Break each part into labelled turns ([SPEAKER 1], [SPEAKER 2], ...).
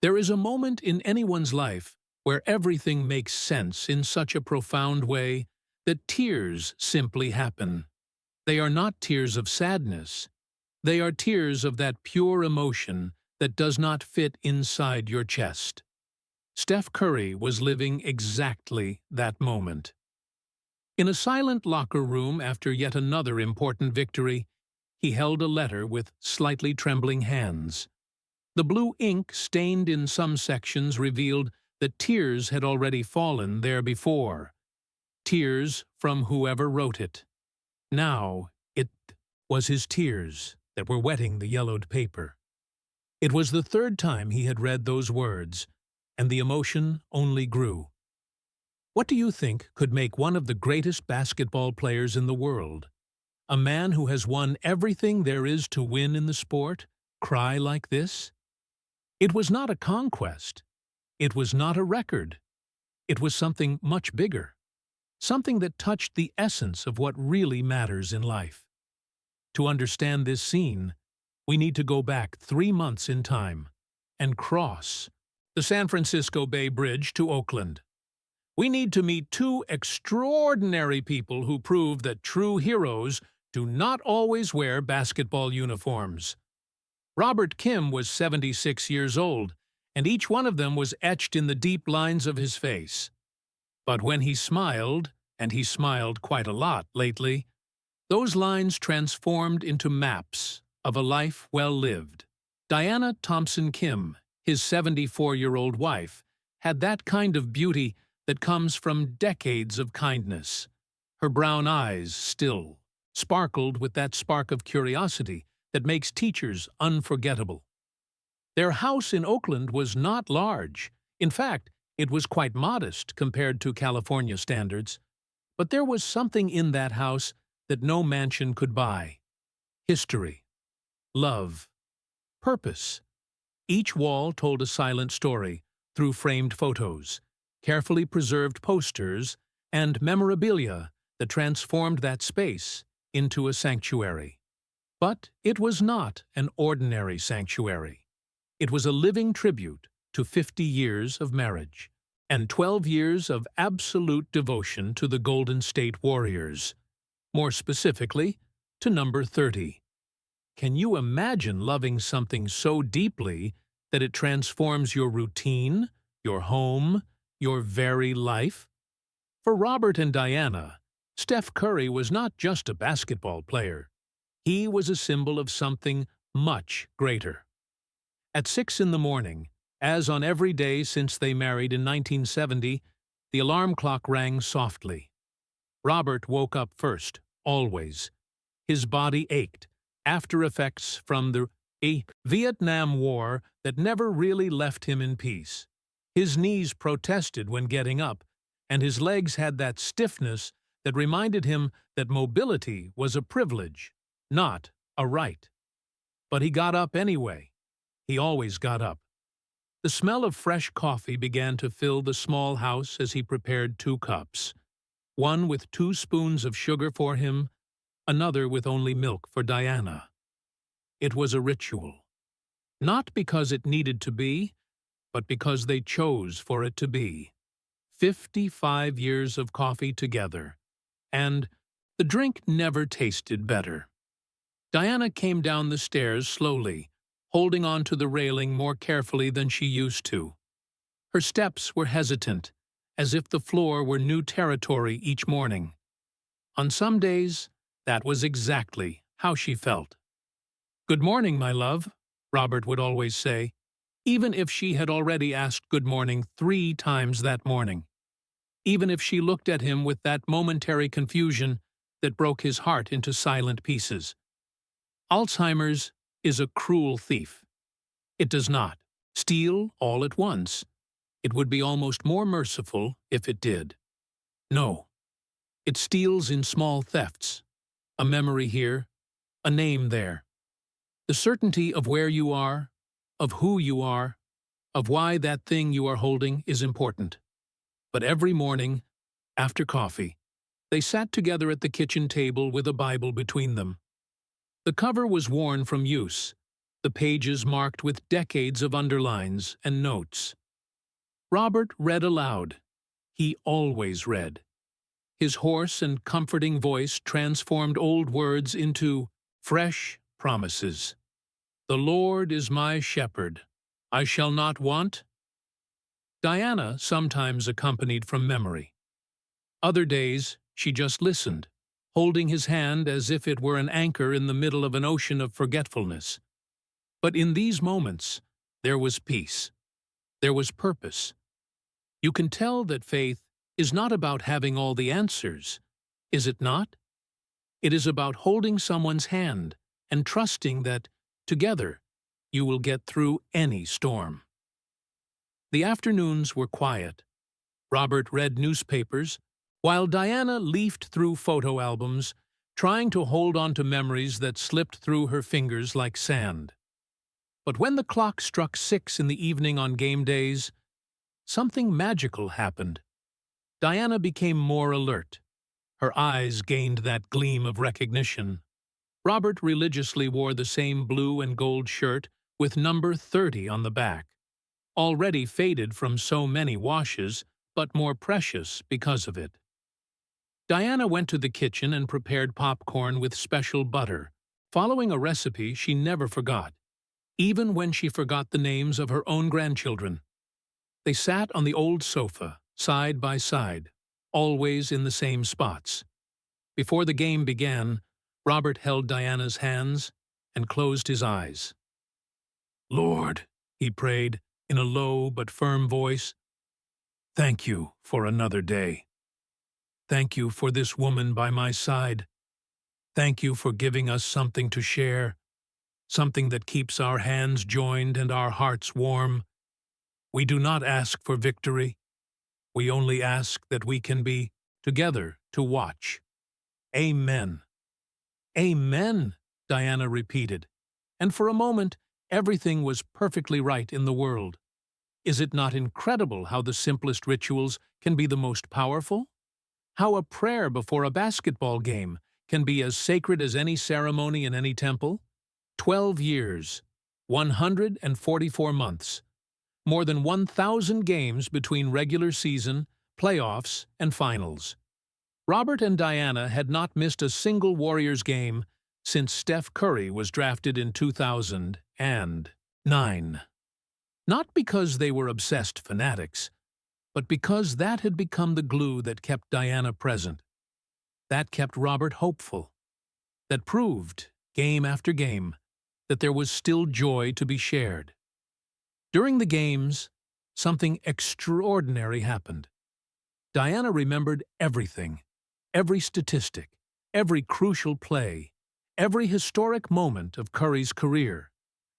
[SPEAKER 1] There is a moment in anyone's life where everything makes sense in such a profound way that tears simply happen. They are not tears of sadness. They are tears of that pure emotion that does not fit inside your chest. Steph Curry was living exactly that moment. In a silent locker room after yet another important victory, he held a letter with slightly trembling hands. The blue ink stained in some sections revealed that tears had already fallen there before. Tears from whoever wrote it. Now it was his tears that were wetting the yellowed paper. It was the third time he had read those words, and the emotion only grew. What do you think could make one of the greatest basketball players in the world, a man who has won everything there is to win in the sport, cry like this? It was not a conquest. It was not a record. It was something much bigger. Something that touched the essence of what really matters in life. To understand this scene, we need to go back 3 months in time and cross the San Francisco Bay Bridge to Oakland. We need to meet two extraordinary people who prove that true heroes do not always wear basketball uniforms. Robert Kim was 76 years old, and each one of them was etched in the deep lines of his face. But when he smiled, and he smiled quite a lot lately, those lines transformed into maps of a life well lived. Diana Thompson Kim, his 74-year-old wife, had that kind of beauty that comes from decades of kindness. Her brown eyes, still, sparkled with that spark of curiosity that makes teachers unforgettable. Their house in Oakland was not large. In fact, it was quite modest compared to California standards. But there was something in that house that no mansion could buy. History, love, purpose. Each wall told a silent story through framed photos, carefully preserved posters, and memorabilia that transformed that space into a sanctuary. But it was not an ordinary sanctuary. It was a living tribute to 50 years of marriage and 12 years of absolute devotion to the Golden State Warriors, more specifically, to number 30. Can you imagine loving something so deeply that it transforms your routine, your home, your very life? For Robert and Diana, Steph Curry was not just a basketball player. He was a symbol of something much greater. At 6 in the morning, as on every day since they married in 1970, the alarm clock rang softly. Robert woke up first, always. His body ached, after effects from the Vietnam War that never really left him in peace. His knees protested when getting up, and his legs had that stiffness that reminded him that mobility was a privilege, not a right. But he got up anyway. He always got up. The smell of fresh coffee began to fill the small house as he prepared 2 cups, one with 2 spoons of sugar for him, another with only milk for Diana. It was a ritual. Not because it needed to be, but because they chose for it to be. 55 years of coffee together, and the drink never tasted better. Diana came down the stairs slowly, holding on to the railing more carefully than she used to. Her steps were hesitant, as if the floor were new territory each morning. On some days, that was exactly how she felt. "Good morning, my love," Robert would always say, even if she had already asked good morning 3 times that morning. Even if she looked at him with that momentary confusion that broke his heart into silent pieces. Alzheimer's is a cruel thief. It does not steal all at once. It would be almost more merciful if it did. No, it steals in small thefts. A memory here, a name there. The certainty of where you are, of who you are, of why that thing you are holding is important. But every morning, after coffee, they sat together at the kitchen table with a Bible between them. The cover was worn from use. the pages marked with decades of underlines and notes. Robert read aloud. He always read. His hoarse and comforting voice transformed old words into fresh promises. "The Lord is my shepherd. I shall not want." Diana sometimes accompanied from memory. Other days, she just listened, holding his hand as if it were an anchor in the middle of an ocean of forgetfulness. But in these moments, there was peace. There was purpose. You can tell that faith is not about having all the answers, is it not? It is about holding someone's hand and trusting that, together, you will get through any storm. The afternoons were quiet. Robert read newspapers, while Diana leafed through photo albums, trying to hold on to memories that slipped through her fingers like sand. But when the clock struck 6 in the evening on game days, something magical happened. Diana became more alert. Her eyes gained that gleam of recognition. Robert religiously wore the same blue and gold shirt with number 30 on the back, already faded from so many washes, but more precious because of it. Diana went to the kitchen and prepared popcorn with special butter, following a recipe she never forgot, even when she forgot the names of her own grandchildren. They sat on the old sofa, side by side, always in the same spots. Before the game began, Robert held Diana's hands and closed his eyes. "Lord," he prayed, in a low but firm voice, "thank you for another day. Thank you for this woman by my side. Thank you for giving us something to share, something that keeps our hands joined and our hearts warm. We do not ask for victory. We only ask that we can be together to watch. Amen." "Amen," Diana repeated, and for a moment everything was perfectly right in the world. Is it not incredible how the simplest rituals can be the most powerful? How a prayer before a basketball game can be as sacred as any ceremony in any temple? 12 years, 144 months, more than 1,000 games between regular season, playoffs, and finals. Robert and Diana had not missed a single Warriors game since Steph Curry was drafted in 2009. Not because they were obsessed fanatics, but because that had become the glue that kept Diana present. That kept Robert hopeful. That proved, game after game, that there was still joy to be shared. During the games, something extraordinary happened. Diana remembered everything, every statistic, every crucial play, every historic moment of Curry's career.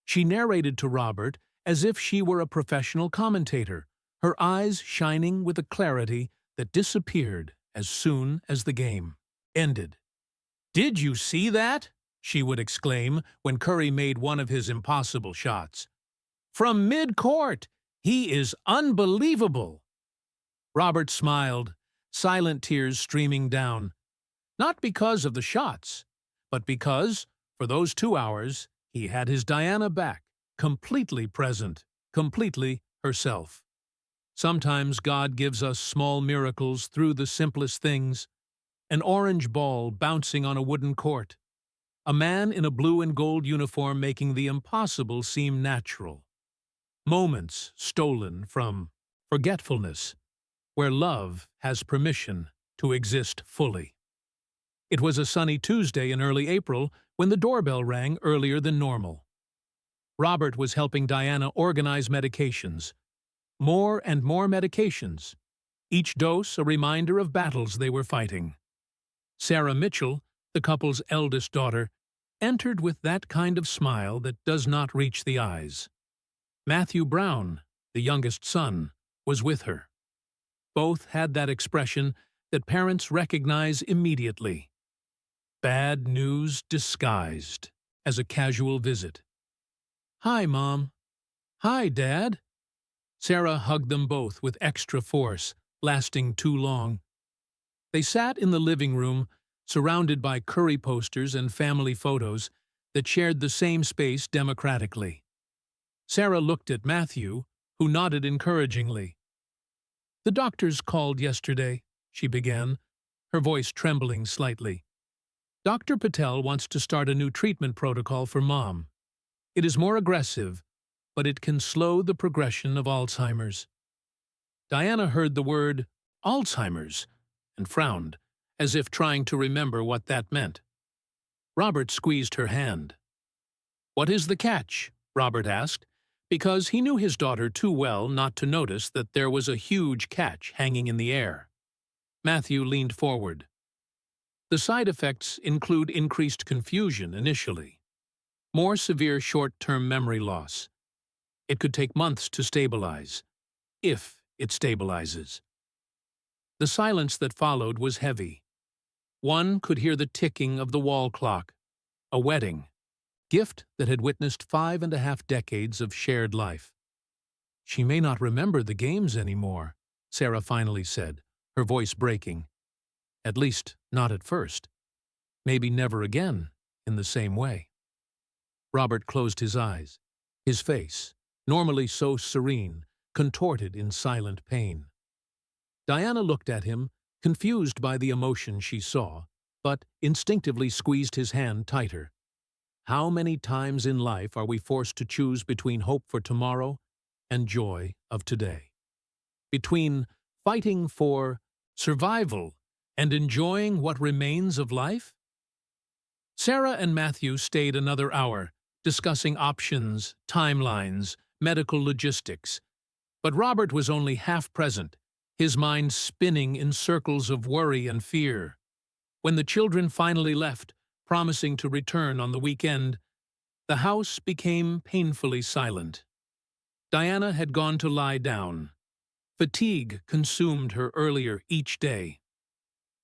[SPEAKER 1] She narrated to Robert as if she were a professional commentator, her eyes shining with a clarity that disappeared as soon as the game ended. "Did you see that?" she would exclaim when Curry made one of his impossible shots. "From mid-court! He is unbelievable!" Robert smiled, silent tears streaming down. Not because of the shots, but because, for those 2 hours, he had his Diana back, completely present, completely herself. Sometimes God gives us small miracles through the simplest things. An orange ball bouncing on a wooden court. A man in a blue and gold uniform making the impossible seem natural. Moments stolen from forgetfulness, where love has permission to exist fully. It was a sunny Tuesday in early April when the doorbell rang earlier than normal. Robert was helping Diana organize medications. More and more medications, each dose a reminder of battles they were fighting. Sarah Mitchell, the couple's eldest daughter, entered with that kind of smile that does not reach the eyes. Matthew Brown, the youngest son, was with her. Both had that expression that parents recognize immediately. Bad news disguised as a casual visit. "Hi, Mom." "Hi, Dad." Sarah hugged them both with extra force, lasting too long. They sat in the living room, surrounded by Curry posters and family photos, that shared the same space democratically. Sarah looked at Matthew, who nodded encouragingly. "The doctors called yesterday," she began, her voice trembling slightly. "Dr. Patel wants to start a new treatment protocol for Mom. It is more aggressive, but it can slow the progression of Alzheimer's." Diana heard the word Alzheimer's and frowned, as if trying to remember what that meant. Robert squeezed her hand. "What is the catch?" Robert asked, because he knew his daughter too well not to notice that there was a huge catch hanging in the air. Matthew leaned forward. "The side effects include increased confusion initially, more severe short-term memory loss. It could take months to stabilize, if it stabilizes." The silence that followed was heavy. One could hear the ticking of the wall clock. A wedding, gift that had witnessed 5.5 decades of shared life. "She may not remember the games anymore," Sarah finally said, her voice breaking. "At least, not at first. Maybe never again, in the same way." Robert closed his eyes, his face, normally so serene, contorted in silent pain. Diana looked at him, confused by the emotion she saw, but instinctively squeezed his hand tighter. How many times in life are we forced to choose between hope for tomorrow and joy of today? Between fighting for survival and enjoying what remains of life? Sarah and Matthew stayed another hour, discussing options, timelines, medical logistics. But Robert was only half present, his mind spinning in circles of worry and fear. When the children finally left, promising to return on the weekend, the house became painfully silent. Diana had gone to lie down. Fatigue consumed her earlier each day.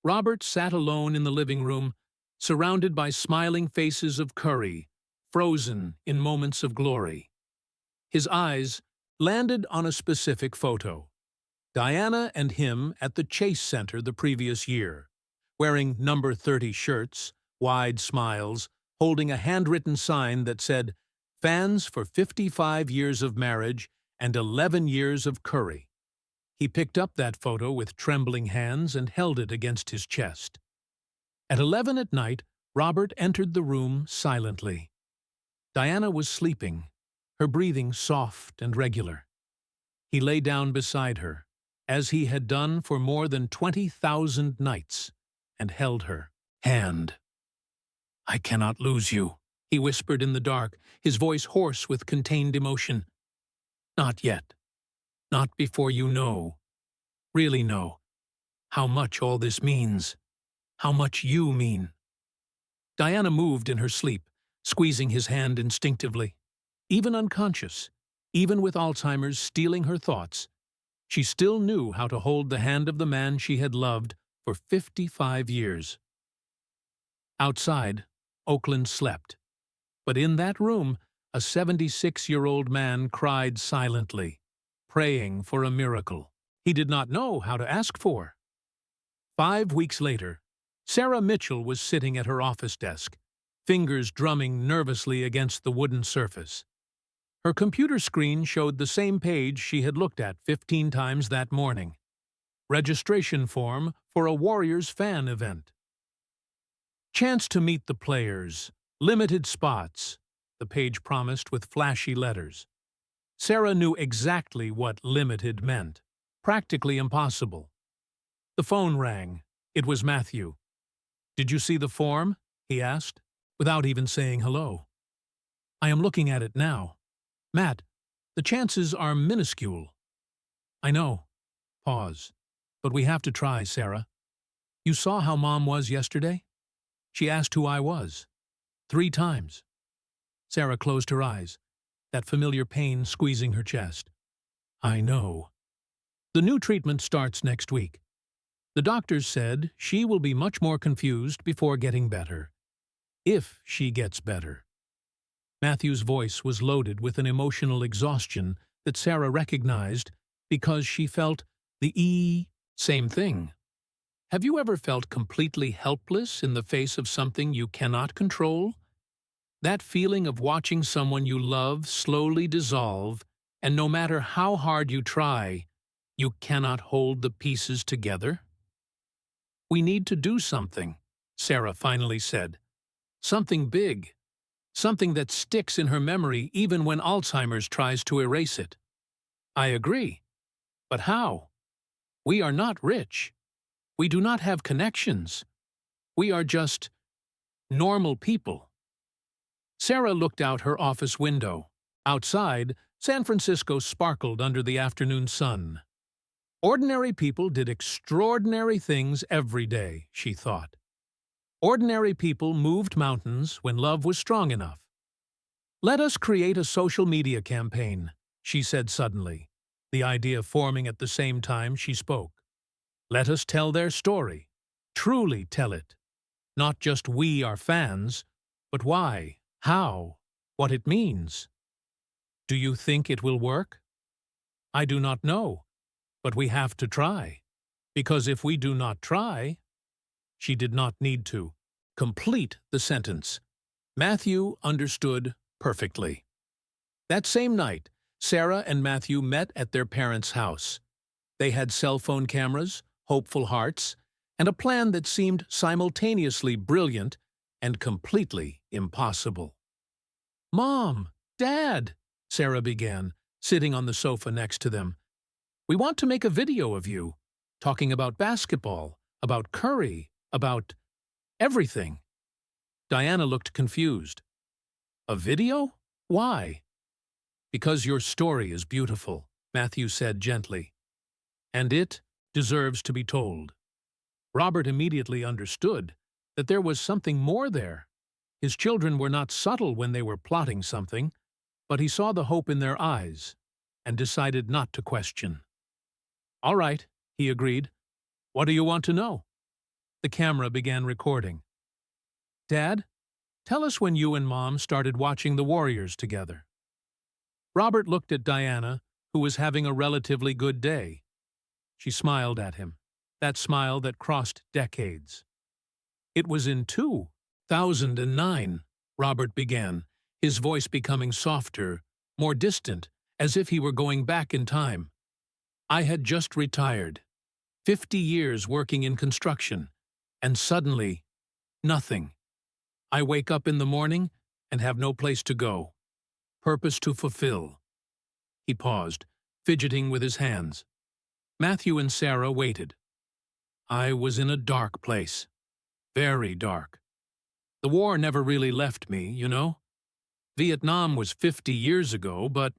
[SPEAKER 1] Robert sat alone in the living room, surrounded by smiling faces of curry, frozen in moments of glory. His eyes landed on a specific photo. Diana and him at the Chase Center the previous year, wearing number 30 shirts, wide smiles, holding a handwritten sign that said, "Fans for 55 years of marriage and 11 years of curry." He picked up that photo with trembling hands and held it against his chest. At 11 at night, Robert entered the room silently. Diana was sleeping, her breathing soft and regular. He lay down beside her, as he had done for more than 20,000 nights, and held her hand. "I cannot lose you," he whispered in the dark, his voice hoarse with contained emotion. "Not yet. Not before you really know, how much all this means, how much you mean." Diana moved in her sleep, squeezing his hand instinctively. Even unconscious, even with Alzheimer's stealing her thoughts, she still knew how to hold the hand of the man she had loved for 55 years. Outside, Oakland slept. But in that room, a 76-year-old man cried silently, praying for a miracle he did not know how to ask for. 5 weeks later, Sarah Mitchell was sitting at her office desk, fingers drumming nervously against the wooden surface. Her computer screen showed the same page she had looked at 15 times that morning. Registration form for a Warriors fan event. "Chance to meet the players. Limited spots," the page promised with flashy letters. Sarah knew exactly what limited meant. Practically impossible. The phone rang. It was Matthew. "Did you see the form?" he asked, without even saying hello. "I am looking at it now. Matt, the chances are minuscule." "I know." Pause. "But we have to try, Sarah. You saw how Mom was yesterday? She asked who I was. 3 times. Sarah closed her eyes, that familiar pain squeezing her chest. "I know." "The new treatment starts next week. The doctors said she will be much more confused before getting better. If she gets better." Matthew's voice was loaded with an emotional exhaustion that Sarah recognized because she felt the same thing. Have you ever felt completely helpless in the face of something you cannot control? That feeling of watching someone you love slowly dissolve, and no matter how hard you try, you cannot hold the pieces together? "We need to do something," Sarah finally said. "Something big. Something that sticks in her memory even when Alzheimer's tries to erase it." "I agree. But how? We are not rich. We do not have connections. We are just normal people." Sarah looked out her office window. Outside, San Francisco sparkled under the afternoon sun. Ordinary people did extraordinary things every day, she thought. Ordinary people moved mountains when love was strong enough. "Let us create a social media campaign," she said suddenly, the idea forming at the same time she spoke. "Let us tell their story. Truly tell it. Not just we are fans, but why, how, what it means." "Do you think it will work?" "I do not know, but we have to try. Because if we do not try—" She did not need to complete the sentence. Matthew understood perfectly. That same night, Sarah and Matthew met at their parents' house. They had cell phone cameras, hopeful hearts, and a plan that seemed simultaneously brilliant and completely impossible. "Mom, Dad," Sarah began, sitting on the sofa next to them. "We want to make a video of you, talking about basketball, about Curry, about everything." Diana looked confused. "A video? Why?" "Because your story is beautiful," Matthew said gently. "And it deserves to be told." Robert immediately understood that there was something more there. His children were not subtle when they were plotting something, but he saw the hope in their eyes and decided not to question. "All right," he agreed. "What do you want to know?" The camera began recording. "Dad, tell us when you and Mom started watching the Warriors together." Robert looked at Diana, who was having a relatively good day. She smiled at him, that smile that crossed decades. "It was in 2009, Robert began, his voice becoming softer, more distant, as if he were going back in time. "I had just retired, 50 years working in construction, and suddenly, nothing. I wake up in the morning and have no place to go. Purpose to fulfill." He paused, fidgeting with his hands. Matthew and Sarah waited. "I was in a dark place. Very dark. The war never really left me, you know. Vietnam was 50 years ago, but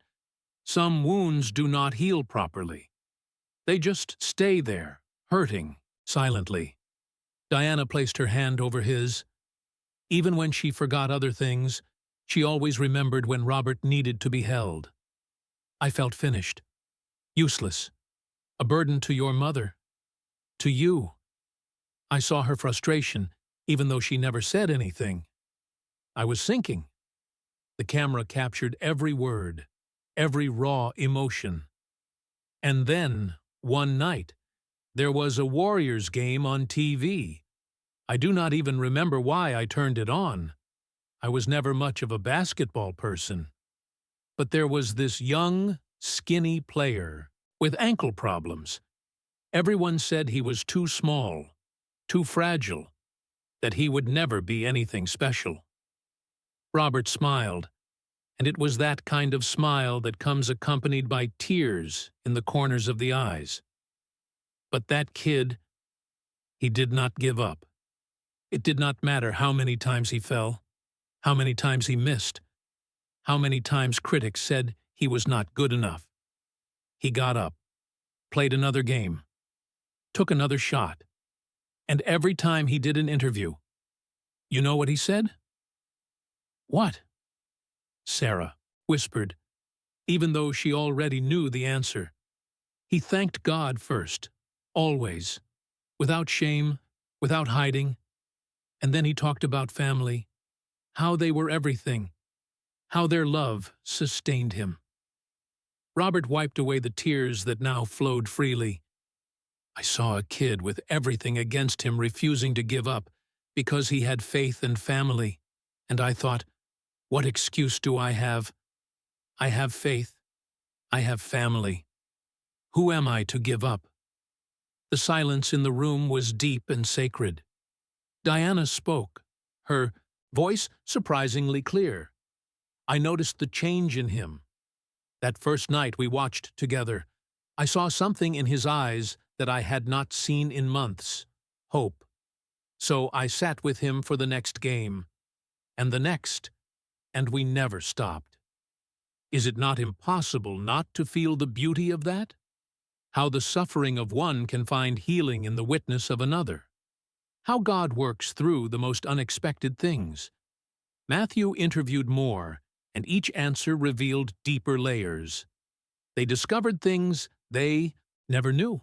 [SPEAKER 1] some wounds do not heal properly. They just stay there, hurting, silently." Diana placed her hand over his. Even when she forgot other things, she always remembered when Robert needed to be held. "I felt finished. Useless. A burden to your mother. To you." I saw her frustration, even though she never said anything. "I was sinking." The camera captured every word, every raw emotion. "And then, one night, there was a Warriors game on TV. I do not even remember why I turned it on. I was never much of a basketball person. But there was this young, skinny player with ankle problems. Everyone said he was too small, too fragile, that he would never be anything special." Robert smiled, and it was that kind of smile that comes accompanied by tears in the corners of the eyes. "But that kid, he did not give up. It did not matter how many times he fell, how many times he missed, how many times critics said he was not good enough. He got up, played another game, took another shot, and every time he did an interview, you know what he said?" "What?" Sarah whispered, even though she already knew the answer. "He thanked God first, always, without shame, without hiding. And then he talked about family, how they were everything, how their love sustained him." Robert wiped away the tears that now flowed freely. "I saw a kid with everything against him refusing to give up because he had faith and family, and I thought, What excuse do I have? I have faith. I have family. Who am I to give up? The silence in the room was deep and sacred. Diana spoke, her voice surprisingly clear. I noticed the change in him. That first night we watched together, I saw something in his eyes that I had not seen in months, hope. So I sat with him for the next game, and the next, and we never stopped. Is it not impossible not to feel the beauty of that? How the suffering of one can find healing in the witness of another. How God works through the most unexpected things. Matthew interviewed more, and each answer revealed deeper layers. They discovered things they never knew.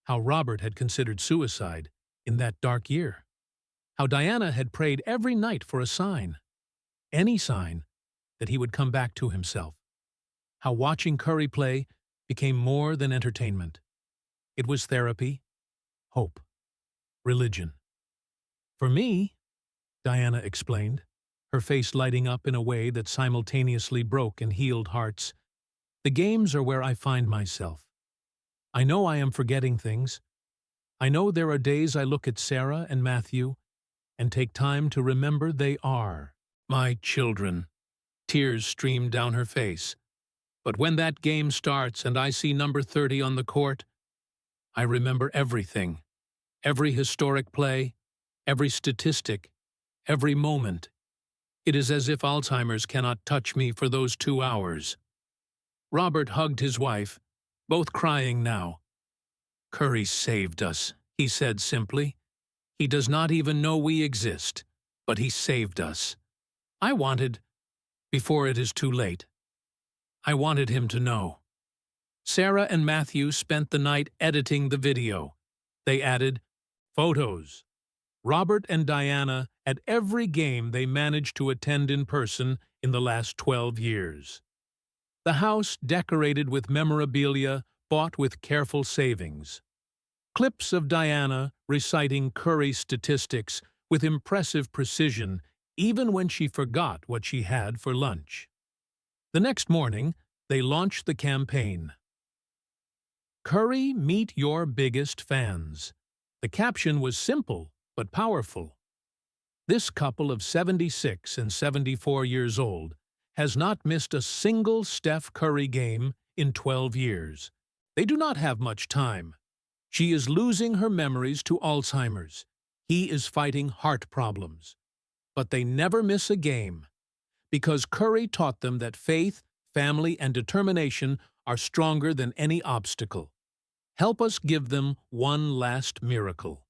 [SPEAKER 1] How Robert had considered suicide in that dark year. How Diana had prayed every night for a sign, any sign, that he would come back to himself. How watching Curry play became more than entertainment. It was therapy, hope, religion. For me, Diana explained, her face lighting up in a way that simultaneously broke and healed hearts, the games are where I find myself. I know I am forgetting things. I know there are days I look at Sarah and Matthew and take time to remember they are my children. Tears streamed down her face. But when that game starts and I see number 30 on the court, I remember everything. Every historic play, every statistic, every moment. It is as if Alzheimer's cannot touch me for those 2 hours. Robert hugged his wife, both crying now. Curry saved us, he said simply. He does not even know we exist, but he saved us. I wanted, before it is too late, I wanted him to know. Sarah and Matthew spent the night editing the video. They added photos. Robert and Diana at every game they managed to attend in person in the last 12 years. The house decorated with memorabilia bought with careful savings. Clips of Diana reciting Curry statistics with impressive precision even when she forgot what she had for lunch. The next morning, they launched the campaign. Curry, meet your biggest fans. The caption was simple but powerful. This couple of 76 and 74 years old has not missed a single Steph Curry game in 12 years. They do not have much time. She is losing her memories to Alzheimer's. He is fighting heart problems. But they never miss a game, because Curry taught them that faith, family, and determination are stronger than any obstacle. Help us give them one last miracle.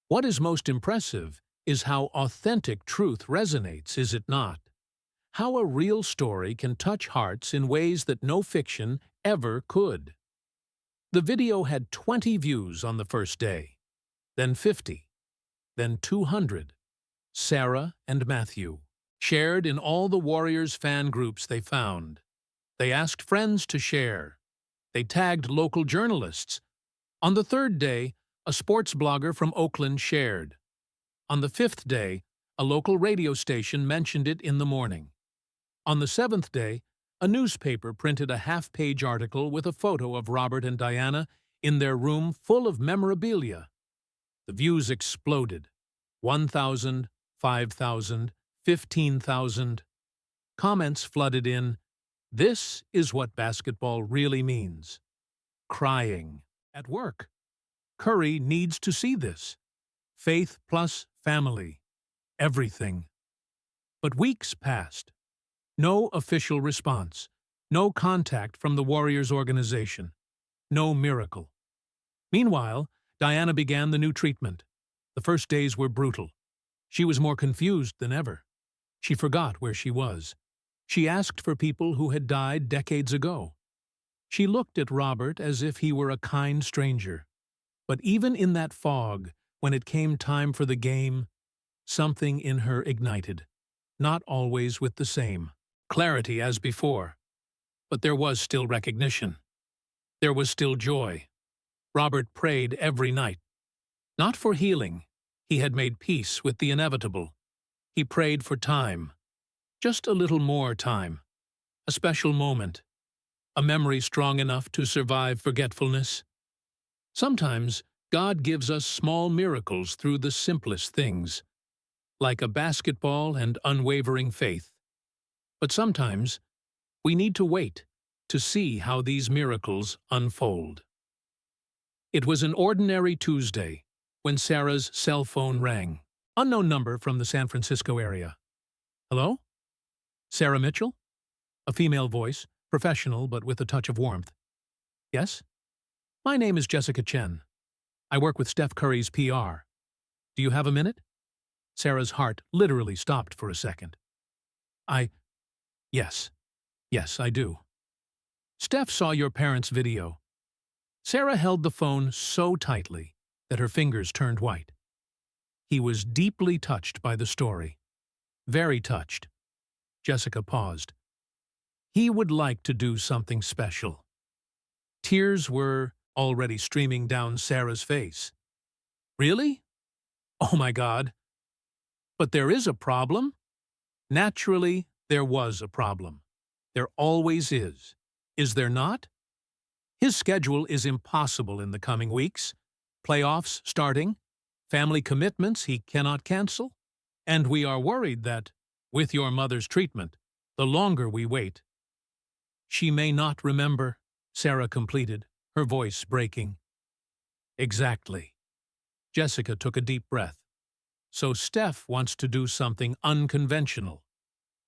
[SPEAKER 1] What is most impressive is how authentic truth resonates, is it not? How a real story can touch hearts in ways that no fiction ever could. The video had 20 views on the first day, then 50, then 200. Sarah and Matthew shared in all the Warriors fan groups they found. They asked friends to share. They tagged local journalists. On the third day, a sports blogger from Oakland shared. On the fifth day, a local radio station mentioned it in the morning. On the seventh day, a newspaper printed a half-page article with a photo of Robert and Diana in their room full of memorabilia. The views exploded. 1,000, 5,000, 15,000. Comments flooded in. This is what basketball really means. Crying. At work. Curry needs to see this. Faith plus family. Everything. But weeks passed. No official response. No contact from the Warriors organization. No miracle. Meanwhile, Diana began the new treatment. The first days were brutal. She was more confused than ever. She forgot where she was. She asked for people who had died decades ago. She looked at Robert as if he were a kind stranger. But even in that fog, when it came time for the game, something in her ignited. Not always with the same clarity as before. But there was still recognition. There was still joy. Robert prayed every night. Not for healing. He had made peace with the inevitable. He prayed for time. Just a little more time. A special moment. A memory strong enough to survive forgetfulness. Sometimes, God gives us small miracles through the simplest things, like a basketball and unwavering faith. But sometimes, we need to wait to see how these miracles unfold. It was an ordinary Tuesday when Sarah's cell phone rang. Unknown number from the San Francisco area. Hello? Sarah Mitchell? A female voice, professional but with a touch of warmth. Yes? My name is Jessica Chen. I work with Steph Curry's PR. Do you have a minute? Sarah's heart literally stopped for a second. Yes. Yes, I do. Steph saw your parents' video. Sarah held the phone so tightly that her fingers turned white. He was deeply touched by the story. Very touched. Jessica paused. He would like to do something special. Tears were already streaming down Sarah's face. Really? Oh my God. But there is a problem? Naturally, there was a problem. There always is. Is there not? His schedule is impossible in the coming weeks. Playoffs starting, family commitments he cannot cancel, and we are worried that, with your mother's treatment, the longer we wait. She may not remember, Sarah completed, her voice breaking. Exactly. Jessica took a deep breath. So Steph wants to do something unconventional.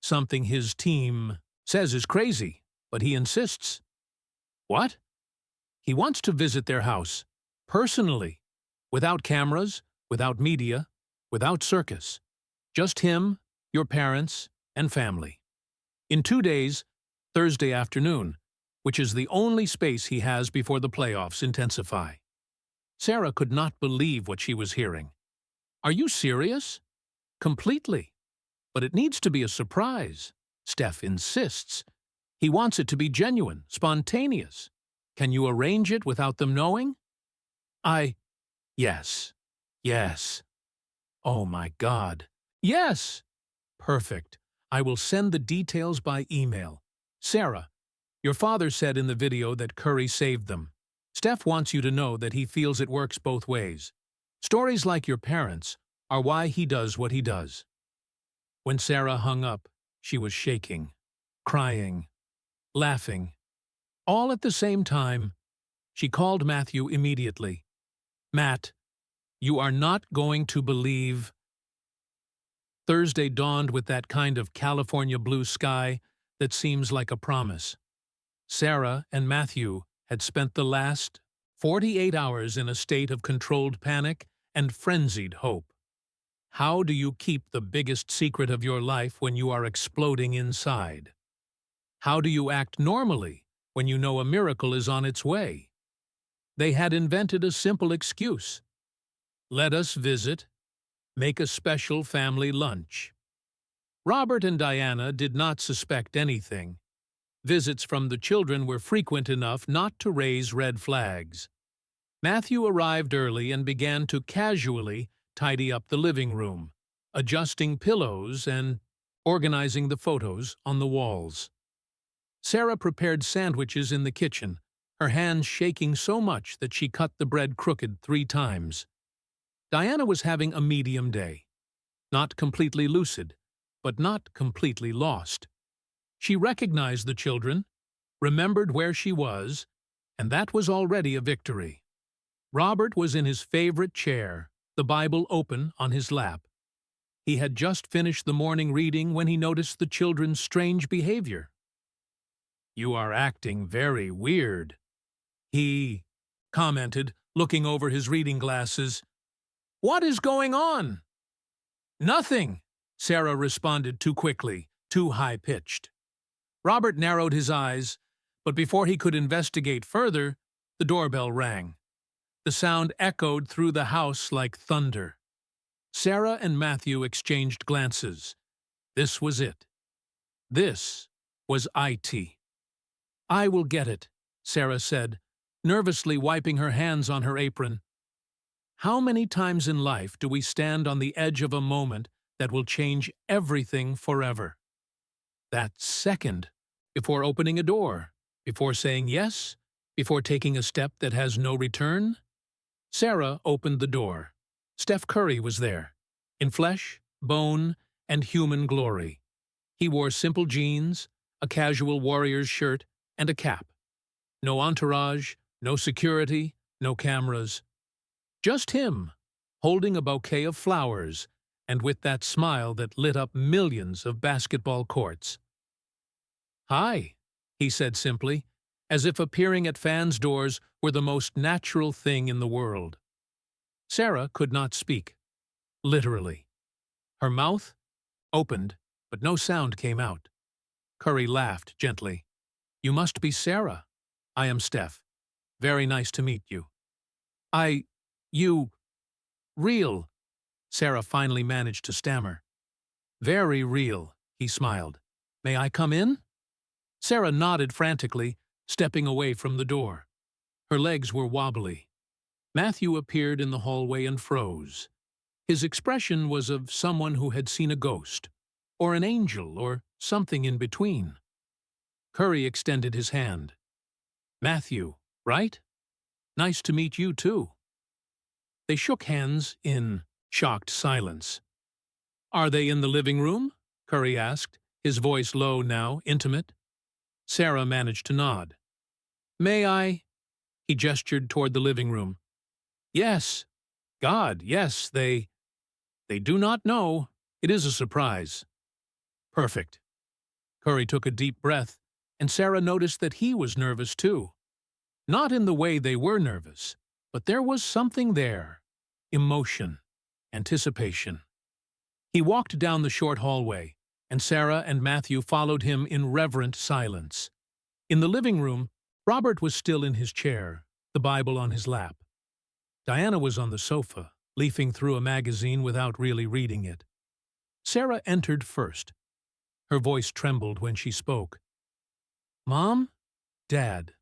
[SPEAKER 1] Something his team says is crazy, but he insists. What? He wants to visit their house, personally, without cameras, without media, without circus. Just him, your parents, and family. In 2 days, Thursday afternoon, which is the only space he has before the playoffs intensify. Sarah could not believe what she was hearing. Are you serious? Completely. But it needs to be a surprise. Steph insists. He wants it to be genuine, spontaneous. Can you arrange it without them knowing? Yes. Yes. Oh my God. Yes. Perfect. I will send the details by email. Sarah, your father said in the video that Curry saved them. Steph wants you to know that he feels it works both ways. Stories like your parents are why he does what he does. When Sarah hung up, she was shaking, crying, laughing. All at the same time, she called Matthew immediately. Matt, you are not going to believe. Thursday dawned with that kind of California blue sky that seems like a promise. Sarah and Matthew had spent the last 48 hours in a state of controlled panic and frenzied hope. How do you keep the biggest secret of your life when you are exploding inside? How do you act normally when you know a miracle is on its way? They had invented a simple excuse. Let us visit. Make a special family lunch. Robert and Diana did not suspect anything. Visits from the children were frequent enough not to raise red flags. Matthew arrived early and began to casually tidy up the living room, adjusting pillows and organizing the photos on the walls. Sarah prepared sandwiches in the kitchen, her hands shaking so much that she cut the bread crooked 3 times. Diana was having a medium day. Not completely lucid, but not completely lost. She recognized the children, remembered where she was, and that was already a victory. Robert was in his favorite chair, the Bible open on his lap. He had just finished the morning reading when he noticed the children's strange behavior. You are acting very weird, he commented, looking over his reading glasses. What is going on? Nothing, Sarah responded too quickly, too high-pitched. Robert narrowed his eyes, but before he could investigate further, the doorbell rang. The sound echoed through the house like thunder. Sarah and Matthew exchanged glances. This was it. This was IT. I will get it, Sarah said, nervously wiping her hands on her apron. How many times in life do we stand on the edge of a moment that will change everything forever? That second, before opening a door, before saying yes, before taking a step that has no return. Sarah opened the door. Steph Curry was there, in flesh, bone, and human glory. He wore simple jeans, a casual Warriors shirt, and a cap. No entourage, no security, no cameras. Just him, holding a bouquet of flowers, and with that smile that lit up millions of basketball courts. "Hi," he said simply, as if appearing at fans' doors were the most natural thing in the world. Sarah could not speak, literally. Her mouth opened, but no sound came out. Curry laughed gently. "You must be Sarah. I am Steph. Very nice to meet you." You, real," Sarah finally managed to stammer. "Very real," he smiled. "May I come in?" Sarah nodded frantically, stepping away from the door. Her legs were wobbly. Matthew appeared in the hallway and froze. His expression was of someone who had seen a ghost, or an angel, or something in between. Curry extended his hand. "Matthew, right? Nice to meet you, too." They shook hands in shocked silence. "Are they in the living room?" Curry asked, his voice low now, intimate. Sarah managed to nod. "May I?" He gestured toward the living room. "Yes. God, yes, they do not know. It is a surprise." "Perfect." Curry took a deep breath, and Sarah noticed that he was nervous too. Not in the way they were nervous, but there was something there. Emotion. Anticipation. He walked down the short hallway, and Sarah and Matthew followed him in reverent silence. In the living room, Robert was still in his chair, the Bible on his lap. Diana was on the sofa, leafing through a magazine without really reading it. Sarah entered first. Her voice trembled when she spoke. "Mom? Dad,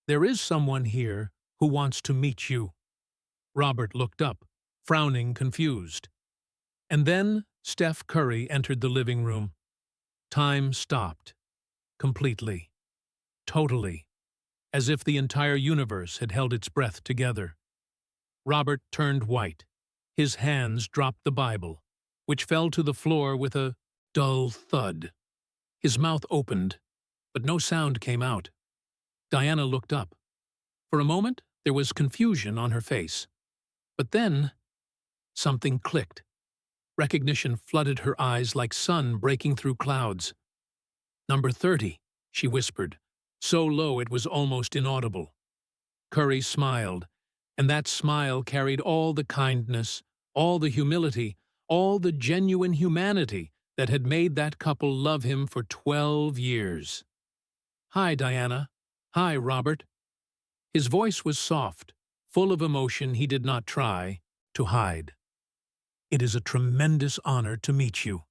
[SPEAKER 1] there is someone here who wants to meet you." Robert looked up, frowning, confused. And then Steph Curry entered the living room. Time stopped. Completely. Totally. As if the entire universe had held its breath together. Robert turned white. His hands dropped the Bible, which fell to the floor with a dull thud. His mouth opened, but no sound came out. Diana looked up. For a moment, there was confusion on her face. But then, something clicked. Recognition flooded her eyes like sun breaking through clouds. "Number 30, she whispered, so low it was almost inaudible. Curry smiled, and that smile carried all the kindness, all the humility, all the genuine humanity that had made that couple love him for 12 years. "Hi, Diana. Hi, Robert." His voice was soft, full of emotion he did not try to hide. "It is a tremendous honor to meet you."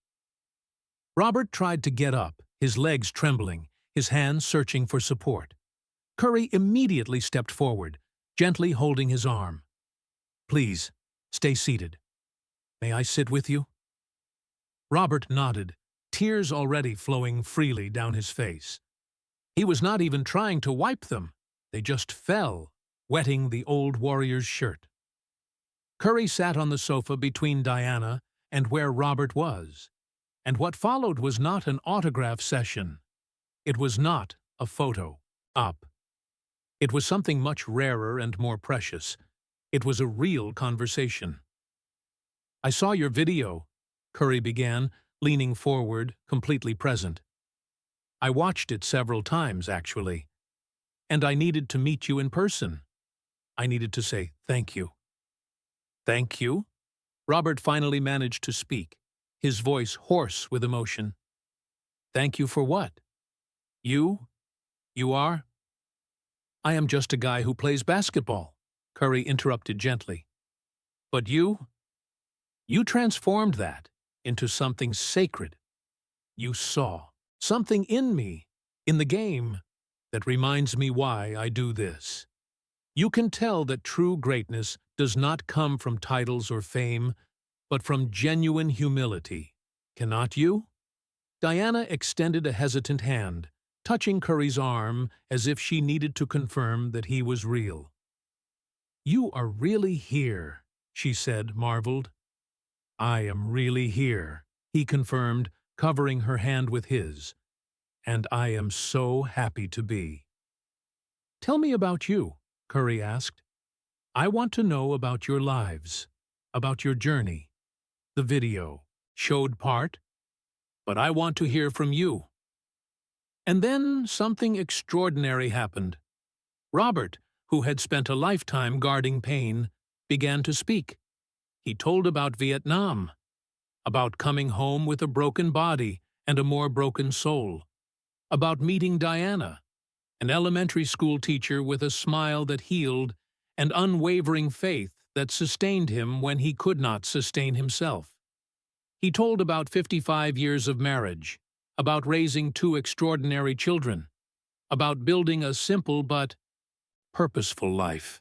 [SPEAKER 1] Robert tried to get up, his legs trembling, his hands searching for support. Curry immediately stepped forward, gently holding his arm. "Please, stay seated. May I sit with you?" Robert nodded, tears already flowing freely down his face. He was not even trying to wipe them. They just fell, wetting the old Warriors' shirt. Curry sat on the sofa between Diana and where Robert was, and what followed was not an autograph session. It was not a photo op. It was something much rarer and more precious. It was a real conversation. "I saw your video," Curry began, leaning forward, completely present. "I watched it several times, actually. And I needed to meet you in person. I needed to say thank you." "Thank you?" Robert finally managed to speak, his voice hoarse with emotion. "Thank you for what? You are?" "I am just a guy who plays basketball," Curry interrupted gently. "But you transformed that into something sacred. You saw something in me, in the game, that reminds me why I do this. You can tell that true greatness does not come from titles or fame, but from genuine humility. Cannot you?" Diana extended a hesitant hand, touching Curry's arm as if she needed to confirm that he was real. "You are really here," she said, marveled. "I am really here," he confirmed, covering her hand with his. "And I am so happy to be." "Tell me about you," Curry asked. "I want to know about your lives, about your journey. The video showed part, but I want to hear from you." And then something extraordinary happened. Robert, who had spent a lifetime guarding pain, began to speak. He told about Vietnam, about coming home with a broken body and a more broken soul, about meeting Diana, an elementary school teacher with a smile that healed and unwavering faith that sustained him when he could not sustain himself. He told about 55 years of marriage, about raising 2 extraordinary children, about building a simple but purposeful life.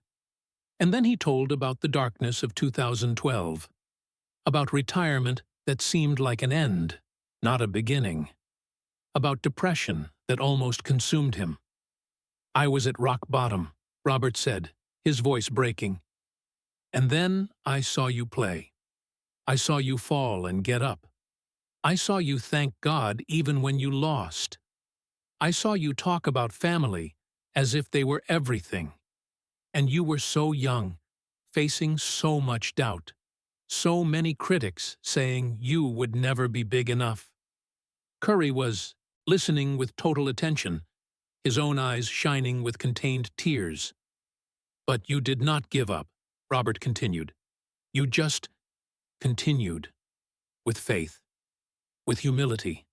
[SPEAKER 1] And then he told about the darkness of 2012, about retirement that seemed like an end, not a beginning, about depression that almost consumed him. "I was at rock bottom," Robert said, his voice breaking. "And then I saw you play. I saw you fall and get up. I saw you thank God even when you lost. I saw you talk about family as if they were everything. And you were so young, facing so much doubt, so many critics saying you would never be big enough." Curry was listening with total attention, his own eyes shining with contained tears. "But you did not give up," Robert continued. "You just continued, with faith, with humility,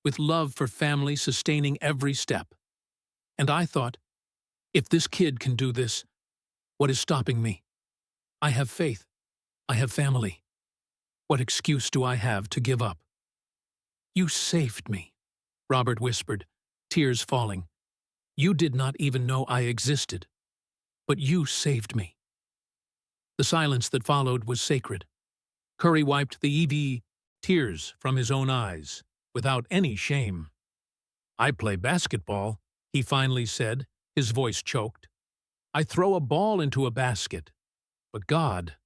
[SPEAKER 1] with love for family sustaining every step. And I thought, if this kid can do this, what is stopping me? I have faith. I have family. What excuse do I have to give up?" "You saved me," Robert whispered, tears falling. "You did not even know I existed, but you saved me." The silence that followed was sacred. Curry wiped the tears from his own eyes, without any shame. "I play basketball," he finally said, his voice choked. "I throw a ball into a basket. But God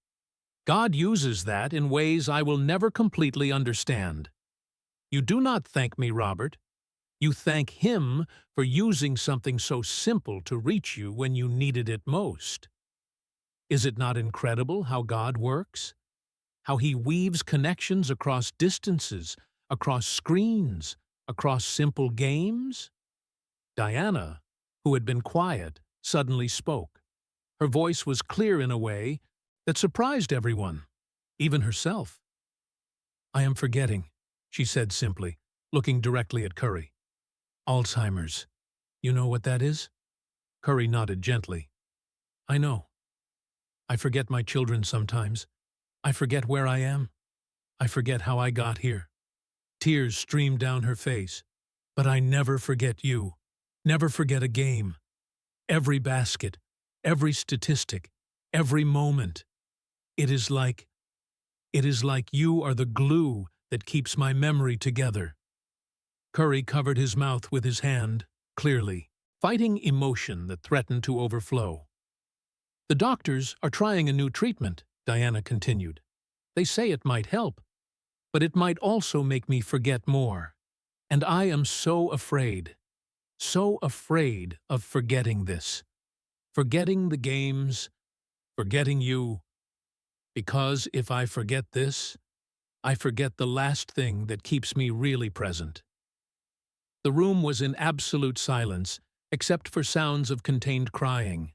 [SPEAKER 1] uses that in ways I will never completely understand. You do not thank me, Robert. You thank Him for using something so simple to reach you when you needed it most. Is it not incredible how God works? How He weaves connections across distances, across screens, across simple games?" Diana, who had been quiet, suddenly spoke. Her voice was clear in a way that surprised everyone, even herself. "I am forgetting," she said simply, looking directly at Curry. "Alzheimer's. You know what that is?" Curry nodded gently. "I know. I forget my children sometimes. I forget where I am. I forget how I got here." Tears streamed down her face. "But I never forget you. Never forget a game. Every basket, every statistic, every moment. It is like you are the glue that keeps my memory together." Curry covered his mouth with his hand, clearly, fighting emotion that threatened to overflow. "The doctors are trying a new treatment," Diana continued. "They say it might help, but it might also make me forget more. And I am so afraid of forgetting this. Forgetting the games, forgetting you. Because if I forget this, I forget the last thing that keeps me really present." The room was in absolute silence, except for sounds of contained crying.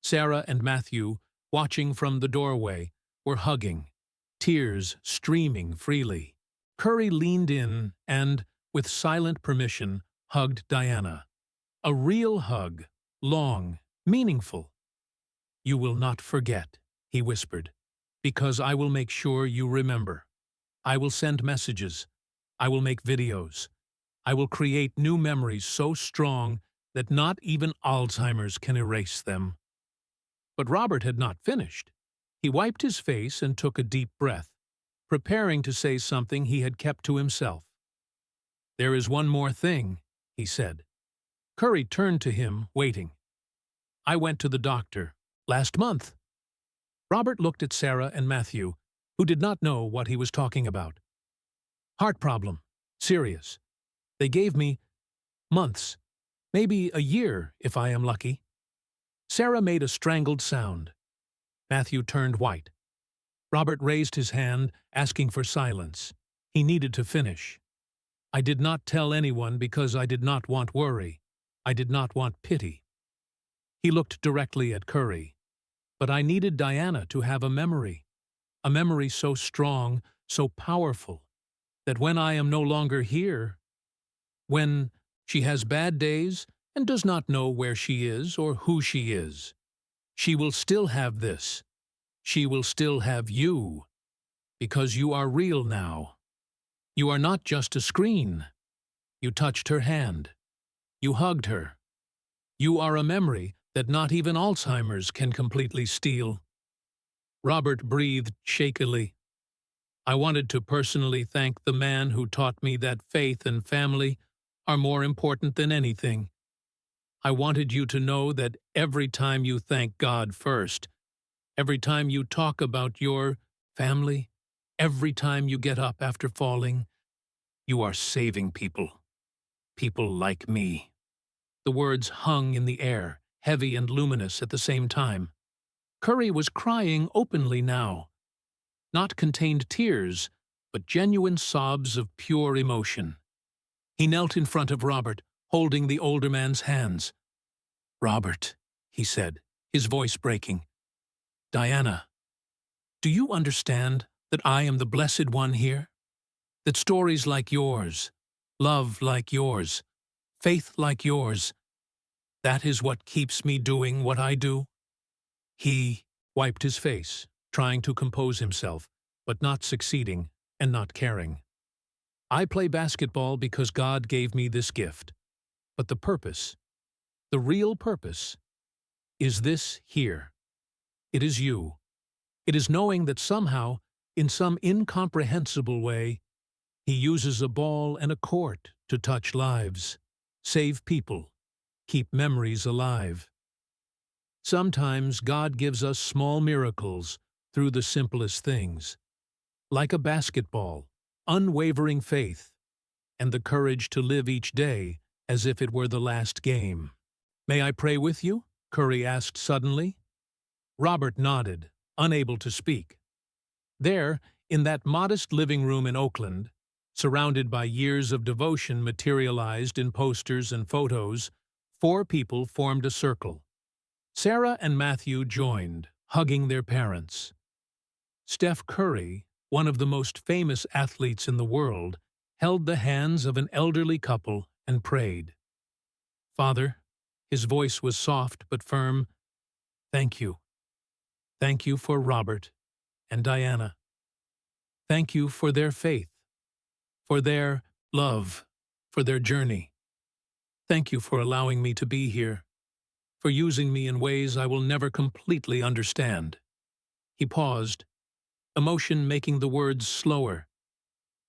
[SPEAKER 1] Sarah and Matthew, watching from the doorway, were hugging, tears streaming freely. Curry leaned in and, with silent permission, hugged Diana. A real hug, long, meaningful. "You will not forget," he whispered, "because I will make sure you remember. I will send messages. I will make videos. I will create new memories so strong that not even Alzheimer's can erase them." But Robert had not finished. He wiped his face and took a deep breath, preparing to say something he had kept to himself. "There is one more thing," he said. Curry turned to him, waiting. "I went to the doctor last month." Robert looked at Sarah and Matthew, who did not know what he was talking about. "Heart problem. Serious. They gave me months, maybe a year if I am lucky." Sarah made a strangled sound. Matthew turned white. Robert raised his hand, asking for silence. He needed to finish. "I did not tell anyone because I did not want worry. I did not want pity." He looked directly at Curry. "But I needed Diana to have a memory so strong, so powerful, that when I am no longer here, when she has bad days and does not know where she is or who she is, she will still have this. She will still have you, because you are real now. You are not just a screen. You touched her hand. You hugged her. You are a memory that not even Alzheimer's can completely steal." Robert breathed shakily. "I wanted to personally thank the man who taught me that faith and family are more important than anything. I wanted you to know that every time you thank God first, every time you talk about your family, every time you get up after falling, you are saving people. People like me." The words hung in the air, heavy and luminous at the same time. Curry was crying openly now. Not contained tears, but genuine sobs of pure emotion. He knelt in front of Robert, holding the older man's hands. "Robert," he said, his voice breaking. "Diana, do you understand that I am the blessed one here? That stories like yours, love like yours, faith like yours, that is what keeps me doing what I do?" He wiped his face, trying to compose himself, but not succeeding and not caring. "I play basketball because God gave me this gift. But the purpose, the real purpose, is this here. It is you. It is knowing that somehow, in some incomprehensible way, He uses a ball and a court to touch lives, save people, keep memories alive. Sometimes God gives us small miracles through the simplest things, like a basketball, unwavering faith, and the courage to live each day as if it were the last game." "May I pray with you?" Curry asked suddenly. Robert nodded, unable to speak. There, in that modest living room in Oakland, surrounded by years of devotion materialized in posters and photos, 4 people formed a circle. Sarah and Matthew joined, hugging their parents. Steph Curry, one of the most famous athletes in the world, held the hands of an elderly couple and prayed. "Father," his voice was soft but firm, "thank you. Thank you for Robert and Diana. Thank you for their faith, for their love, for their journey. Thank you for allowing me to be here, for using me in ways I will never completely understand." He paused, emotion making the words slower.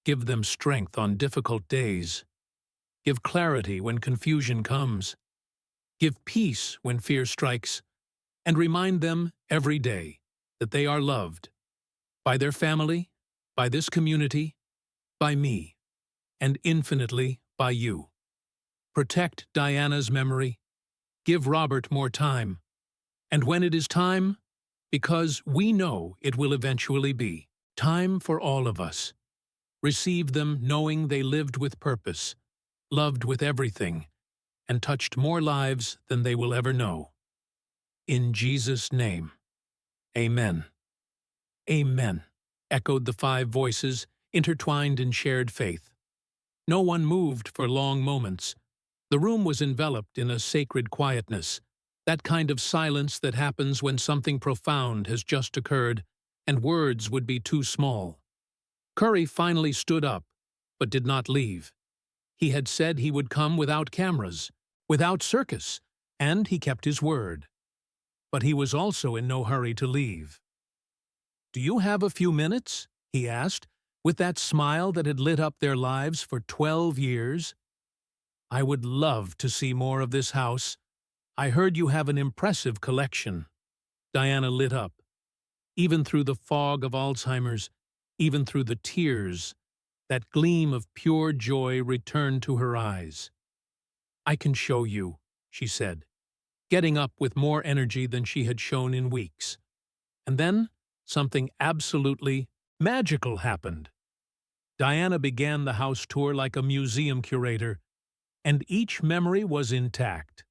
[SPEAKER 1] "Give them strength on difficult days. Give clarity when confusion comes. Give peace when fear strikes, and remind them every day that they are loved by their family, by this community, by me, and infinitely by you. Protect Diana's memory. Give Robert more time. And when it is time, because we know it will eventually be, time for all of us, receive them knowing they lived with purpose, loved with everything, and touched more lives than they will ever know. In Jesus' name, amen." "Amen," echoed the 5 voices, intertwined in shared faith. No one moved for long moments. The room was enveloped in a sacred quietness, that kind of silence that happens when something profound has just occurred and words would be too small. Curry finally stood up, but did not leave. He had said he would come without cameras, without circus, and he kept his word. But he was also in no hurry to leave. "Do you have a few minutes?" he asked, with that smile that had lit up their lives for 12 years. I would love to see more of this house. I heard you have an impressive collection. Diana lit up. Even through the fog of Alzheimer's, even through the tears, that gleam of pure joy returned to her eyes. I can show you, she said, getting up with more energy than she had shown in weeks. And then something absolutely magical happened. Diana began the house tour like a museum curator, and each memory was intact.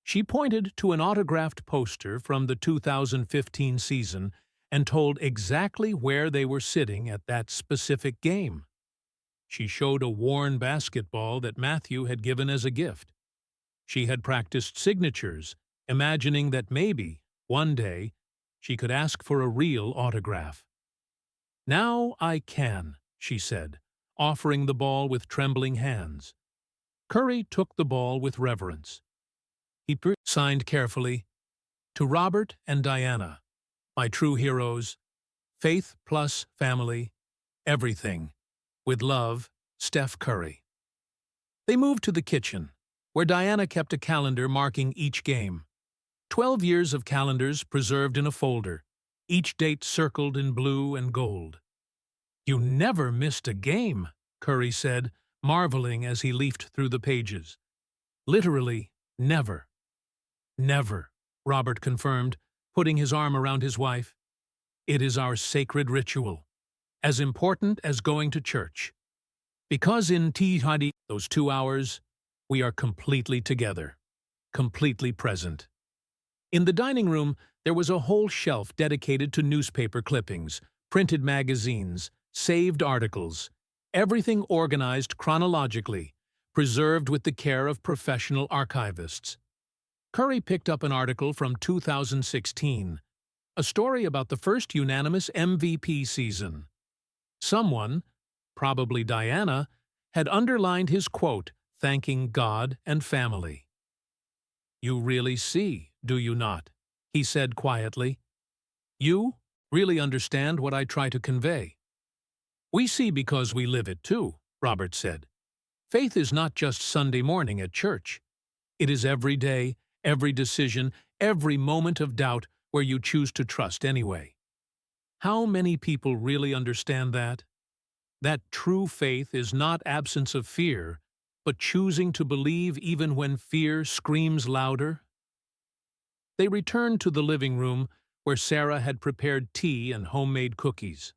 [SPEAKER 1] She pointed to an autographed poster from the 2015 season and told exactly where they were sitting at that specific game. She showed a worn basketball that Matthew had given as a gift. She had practiced signatures, imagining that maybe, one day, she could ask for a real autograph. "Now I can," she said, offering the ball with trembling hands. Curry took the ball with reverence. He signed carefully, "To Robert and Diana, my true heroes, faith plus family, everything. With love, Steph Curry." They moved to the kitchen, where Diana kept a calendar marking each game. 12 years of calendars preserved in a folder, each date circled in blue and gold. "You never missed a game," Curry said, marveling as he leafed through the pages. "Literally, never." "Never," Robert confirmed, putting his arm around his wife. "It is our sacred ritual, as important as going to church. Because in Tihadi, those 2 hours, we are completely together, completely present." In the dining room, there was a whole shelf dedicated to newspaper clippings, printed magazines, saved articles, everything organized chronologically, preserved with the care of professional archivists. Curry picked up an article from 2016, a story about the first unanimous MVP season. Someone, probably Diana, had underlined his quote, thanking God and family. "You really see, do you not?" he said quietly. "You really understand what I try to convey." "We see because we live it too," Robert said. "Faith is not just Sunday morning at church. It is every day, every decision, every moment of doubt where you choose to trust anyway." How many people really understand that? That true faith is not absence of fear, but choosing to believe even when fear screams louder. They returned to the living room, where Sarah had prepared tea and homemade cookies.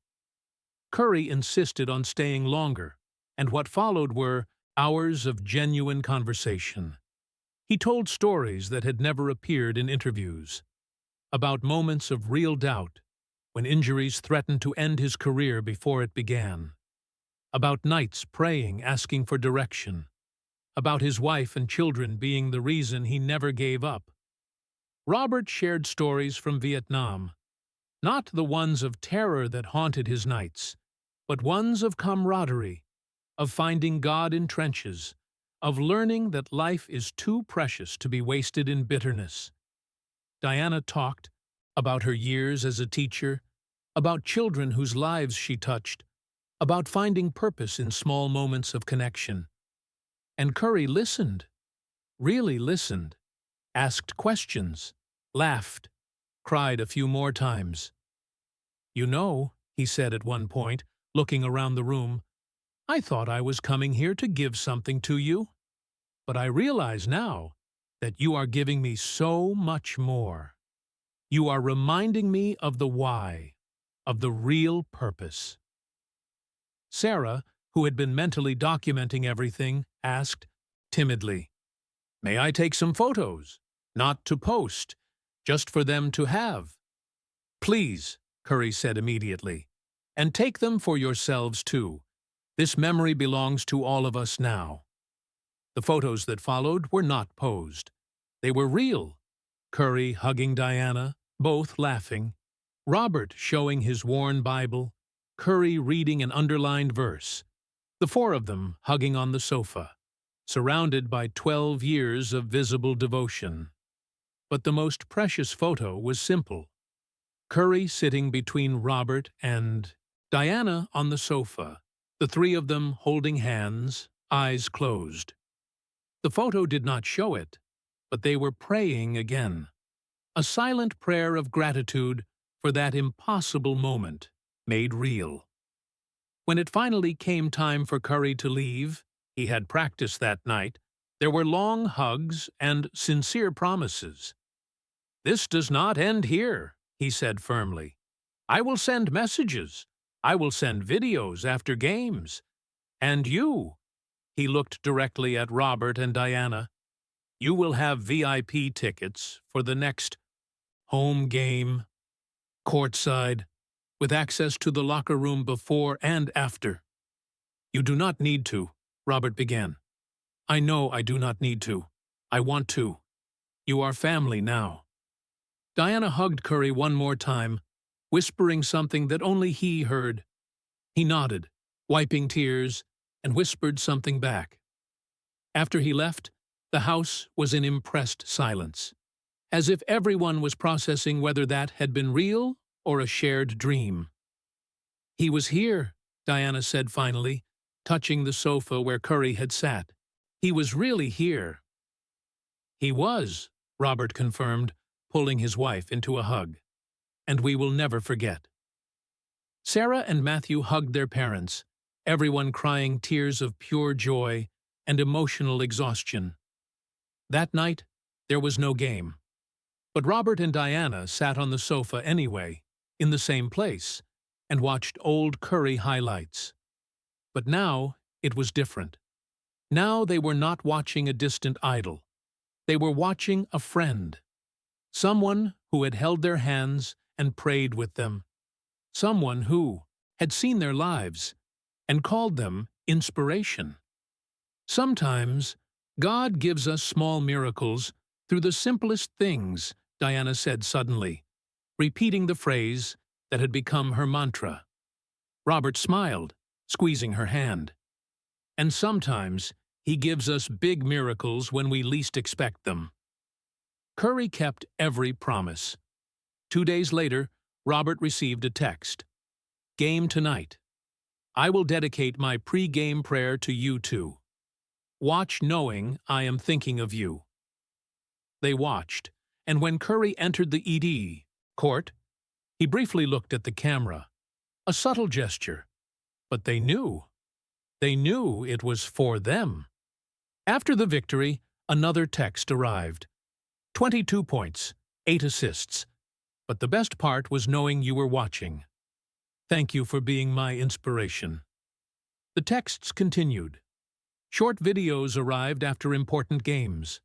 [SPEAKER 1] Curry insisted on staying longer, and what followed were hours of genuine conversation. He told stories that had never appeared in interviews, about moments of real doubt, when injuries threatened to end his career before it began, about nights praying, asking for direction, about his wife and children being the reason he never gave up. Robert shared stories from Vietnam, not the ones of terror that haunted his nights, but ones of camaraderie, of finding God in trenches, of learning that life is too precious to be wasted in bitterness. Diana talked about her years as a teacher, about children whose lives she touched, about finding purpose in small moments of connection. And Curry listened, really listened, asked questions, laughed, cried a few more times. "You know," he said at one point, looking around the room, "I thought I was coming here to give something to you. But I realize now that you are giving me so much more. You are reminding me of the why, of the real purpose." Sarah, who had been mentally documenting everything, asked, timidly, "May I take some photos? Not to post, just for them to have." "Please," Curry said immediately, "and take them for yourselves too. This memory belongs to all of us now." The photos that followed were not posed. They were real. Curry hugging Diana, both laughing, Robert showing his worn Bible, Curry reading an underlined verse, the four of them hugging on the sofa, surrounded by 12 years of visible devotion. But the most precious photo was simple. Curry sitting between Robert and Diana on the sofa, the three of them holding hands, eyes closed. The photo did not show it, but they were praying again. A silent prayer of gratitude for that impossible moment made real. When it finally came time for Curry to leave, he had practiced that night, there were long hugs and sincere promises. "This does not end here," he said firmly. "I will send messages. I will send videos after games. And you," he looked directly at Robert and Diana, "you will have VIP tickets for the next home game, courtside, with access to the locker room before and after." "You do not need to," Robert began. "I know I do not need to. I want to. You are family now." Diana hugged Curry one more time, whispering something that only he heard. He nodded, wiping tears, and whispered something back. After he left, the house was in impressed silence, as if everyone was processing whether that had been real or a shared dream. "He was here," Diana said finally, touching the sofa where Curry had sat. "He was really here." "He was," Robert confirmed, pulling his wife into a hug. "And we will never forget." Sarah and Matthew hugged their parents, everyone crying tears of pure joy and emotional exhaustion. That night, there was no game. But Robert and Diana sat on the sofa anyway, in the same place, and watched old Curry highlights. But now it was different. Now they were not watching a distant idol. They were watching a friend. Someone who had held their hands and prayed with them. Someone who had seen their lives and called them inspiration. Sometimes God gives us small miracles through the simplest things, Diana said suddenly, repeating the phrase that had become her mantra. Robert smiled, squeezing her hand. And sometimes he gives us big miracles when we least expect them. Curry kept every promise. 2 days later, Robert received a text. "Game tonight. I will dedicate my pre-game prayer to you two. Watch knowing I am thinking of you." They watched, and when Curry entered the court, he briefly looked at the camera. A subtle gesture. But they knew. They knew it was for them. After the victory, another text arrived. 22 points, 8 assists. But the best part was knowing you were watching. Thank you for being my inspiration. The texts continued. Short videos arrived after important games.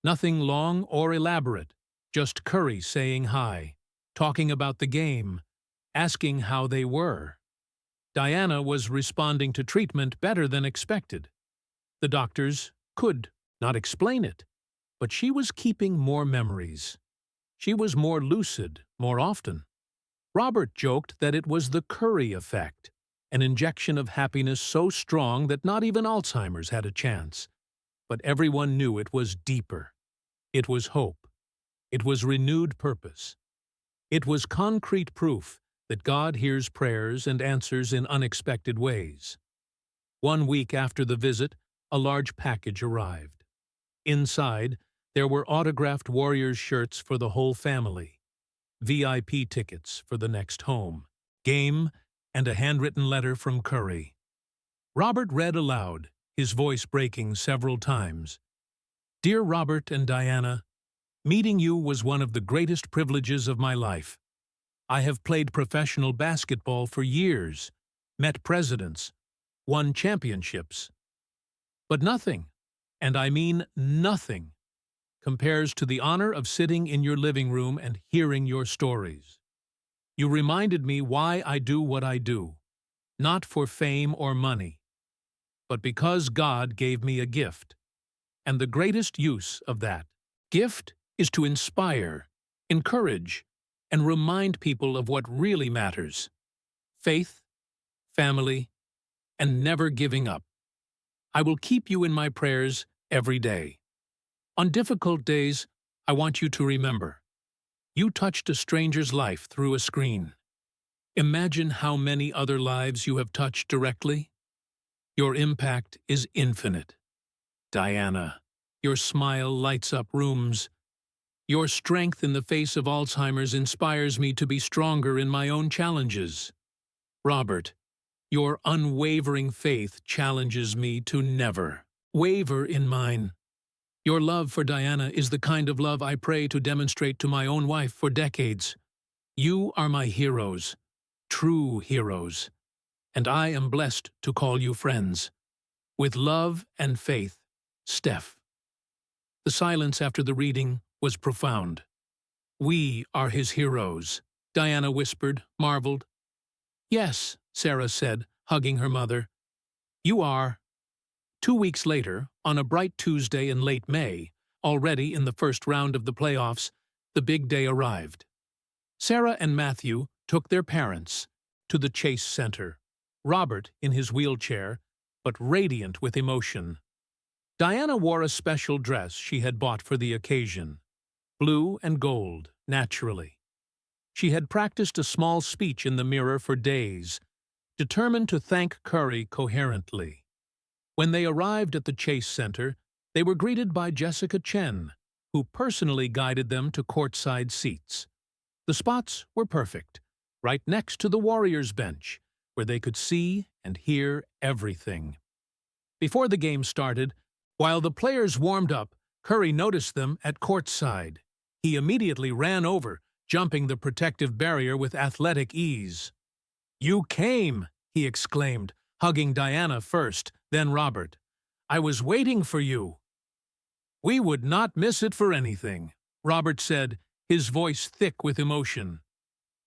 [SPEAKER 1] Nothing long or elaborate, just Curry saying hi, talking about the game, asking how they were. Diana was responding to treatment better than expected. The doctors could not explain it, but she was keeping more memories. She was more lucid more often. Robert joked that it was the Curry effect, an injection of happiness so strong that not even Alzheimer's had a chance. But everyone knew it was deeper. It was hope. It was renewed purpose. It was concrete proof that God hears prayers and answers in unexpected ways. 1 week after the visit, a large package arrived. Inside, there were autographed Warriors shirts for the whole family, VIP tickets for the next home, game, and a handwritten letter from Curry. Robert read aloud, his voice breaking several times. "Dear Robert and Diana, meeting you was one of the greatest privileges of my life. I have played professional basketball for years, met presidents, won championships. But nothing, and I mean nothing, compares to the honor of sitting in your living room and hearing your stories. You reminded me why I do what I do, not for fame or money, but because God gave me a gift. And the greatest use of that gift is to inspire, encourage, and remind people of what really matters: faith, family, and never giving up. I will keep you in my prayers every day. On difficult days, I want you to remember, you touched a stranger's life through a screen. Imagine how many other lives you have touched directly. Your impact is infinite. Diana, your smile lights up rooms. Your strength in the face of Alzheimer's inspires me to be stronger in my own challenges. Robert, your unwavering faith challenges me to never waver in mine. Your love for Diana is the kind of love I pray to demonstrate to my own wife for decades. You are my heroes, true heroes, and I am blessed to call you friends. With love and faith, Steph. The silence after the reading was profound. We are his heroes, Diana whispered, marveled. Yes, Sarah said, hugging her mother. You are. 2 weeks later, on a bright Tuesday in late May, already in the first round of the playoffs, the big day arrived. Sarah and Matthew took their parents to the Chase Center, Robert in his wheelchair, but radiant with emotion. Diana wore a special dress she had bought for the occasion, blue and gold, naturally. She had practiced a small speech in the mirror for days, determined to thank Curry coherently. When they arrived at the Chase Center, they were greeted by Jessica Chen, who personally guided them to courtside seats. The spots were perfect, right next to the Warriors' bench, where they could see and hear everything. Before the game started, while the players warmed up, Curry noticed them at courtside. He immediately ran over, jumping the protective barrier with athletic ease. "You came!" he exclaimed, hugging Diana first, then Robert. "I was waiting for you." "We would not miss it for anything," Robert said, his voice thick with emotion.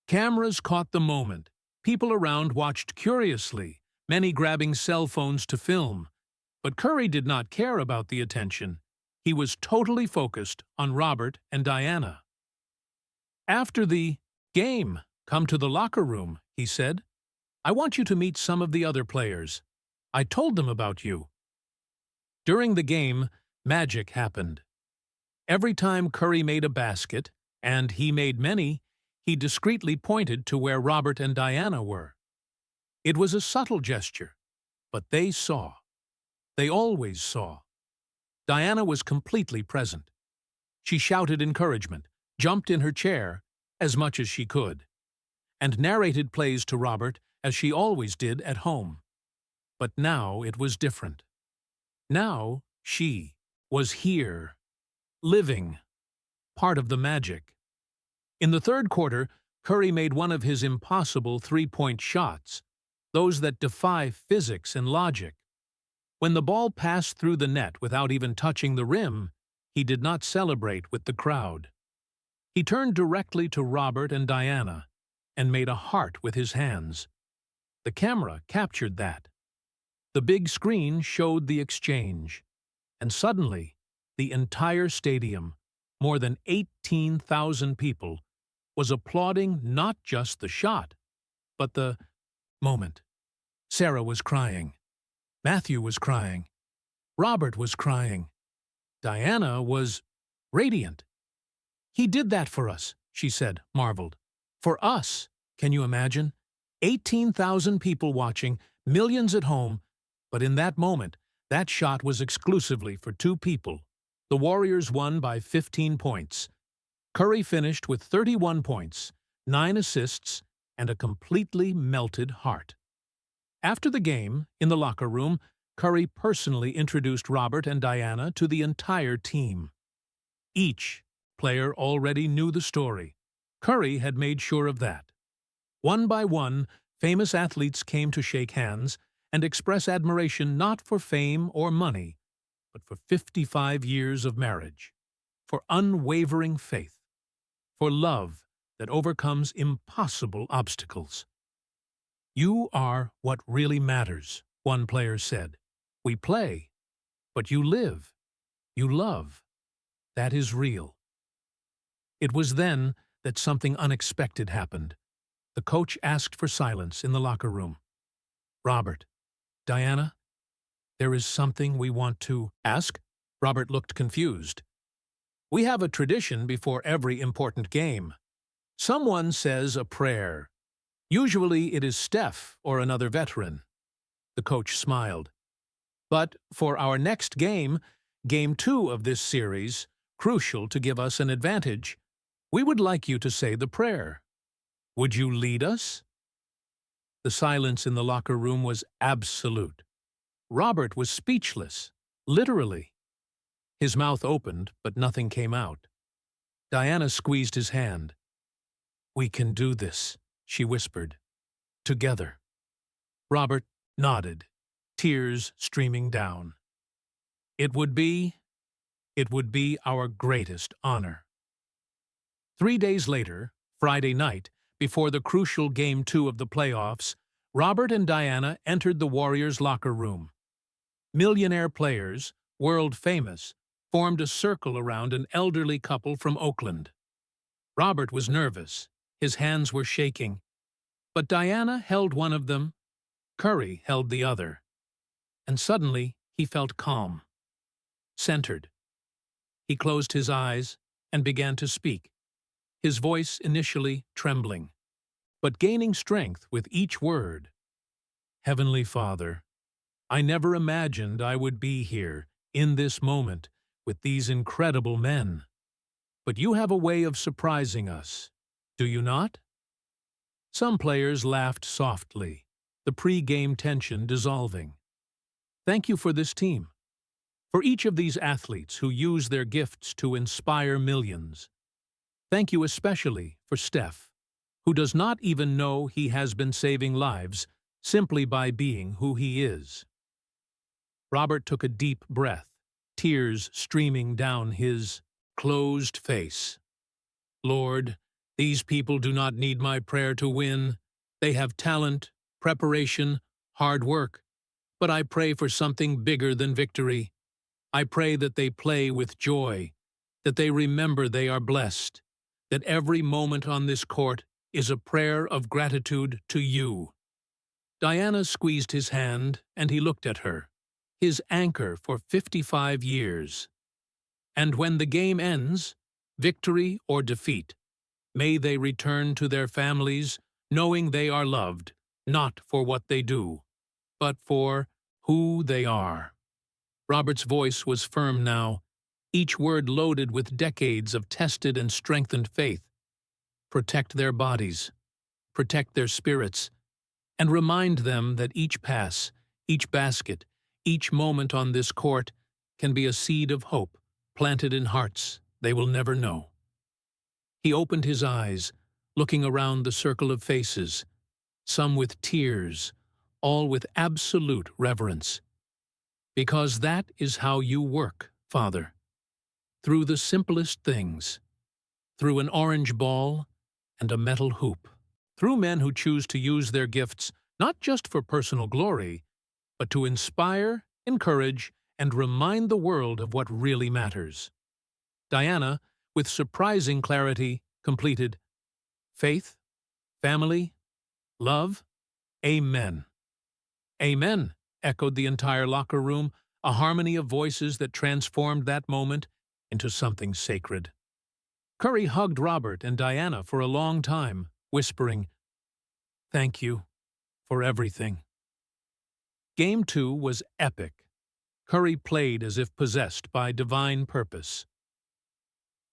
[SPEAKER 1] Cameras caught the moment. People around watched curiously, many grabbing cell phones to film. But Curry did not care about the attention. He was totally focused on Robert and Diana. "After the game, come to the locker room," he said. "I want you to meet some of the other players. I told them about you." During the game, magic happened. Every time Curry made a basket, and he made many, he discreetly pointed to where Robert and Diana were. It was a subtle gesture, but they saw. They always saw. Diana was completely present. She shouted encouragement, jumped in her chair, as much as she could, and narrated plays to Robert as she always did at home. But now it was different. Now she was here, living, part of the magic. In the third quarter, Curry made one of his impossible three-point shots, those that defy physics and logic. When the ball passed through the net without even touching the rim, he did not celebrate with the crowd. He turned directly to Robert and Diana and made a heart with his hands. The camera captured that. The big screen showed the exchange, and suddenly, the entire stadium, more than 18,000 people, was applauding not just the shot, but the moment. Sarah was crying. Matthew was crying. Robert was crying. Diana was radiant. "He did that for us," she said, marveled. "For us, can you imagine? 18,000 people watching, millions at home, but in that moment, that shot was exclusively for two people. The Warriors won by 15 points. Curry finished with 31 points, 9 assists, and a completely melted heart." After the game, in the locker room, Curry personally introduced Robert and Diana to the entire team. Each player already knew the story. Curry had made sure of that. One by one, famous athletes came to shake hands and express admiration not for fame or money, but for 55 years of marriage, for unwavering faith, for love that overcomes impossible obstacles. "You are what really matters," one player said. "We play, but you live, you love. That is real." It was then that something unexpected happened. The coach asked for silence in the locker room. "Robert, Diana, there is something we want to ask." Robert looked confused. "We have a tradition before every important game. Someone says a prayer. Usually it is Steph or another veteran. The coach smiled. But for our next game, Game 2 of this series, crucial to give us an advantage, we would like you to say the prayer. Would you lead us? The silence in the locker room was absolute. Robert was speechless, literally. His mouth opened, but nothing came out. Diana squeezed his hand. "We can do this," she whispered. "Together." Robert nodded, tears streaming down. It would be our greatest honor." 3 days later, Friday night, before the crucial Game 2 of the playoffs, Robert and Diana entered the Warriors' locker room. Millionaire players, world famous, formed a circle around an elderly couple from Oakland. Robert was nervous. His hands were shaking. But Diana held one of them. Curry held the other. And suddenly, he felt calm, centered. He closed his eyes and began to speak, his voice initially trembling, but gaining strength with each word. "Heavenly Father, I never imagined I would be here, in this moment, with these incredible men. But you have a way of surprising us, do you not?" Some players laughed softly, the pre-game tension dissolving. "Thank you for this team. For each of these athletes who use their gifts to inspire millions. Thank you especially for Steph, who does not even know he has been saving lives simply by being who he is." Robert took a deep breath, tears streaming down his closed face. "Lord, these people do not need my prayer to win. They have talent, preparation, hard work. But I pray for something bigger than victory. I pray that they play with joy, that they remember they are blessed, that every moment on this court is a prayer of gratitude to you." Diana squeezed his hand, and he looked at her, his anchor for 55 years. "And when the game ends, victory or defeat, may they return to their families knowing they are loved, not for what they do, but for who they are." Robert's voice was firm now, each word loaded with decades of tested and strengthened faith. Protect their bodies, protect their spirits, and remind them that each pass, each basket, each moment on this court can be a seed of hope planted in hearts they will never know. He opened his eyes, looking around the circle of faces, some with tears, all with absolute reverence. "Because that is how you work, Father. Through the simplest things. Through an orange ball and a metal hoop. Through men who choose to use their gifts not just for personal glory, but to inspire, encourage, and remind the world of what really matters." Diana, with surprising clarity, completed, "Faith, family, love, amen." "Amen," echoed the entire locker room, a harmony of voices that transformed that moment into something sacred. Curry hugged Robert and Diana for a long time, whispering, "Thank you for everything." Game 2 was epic. Curry played as if possessed by divine purpose.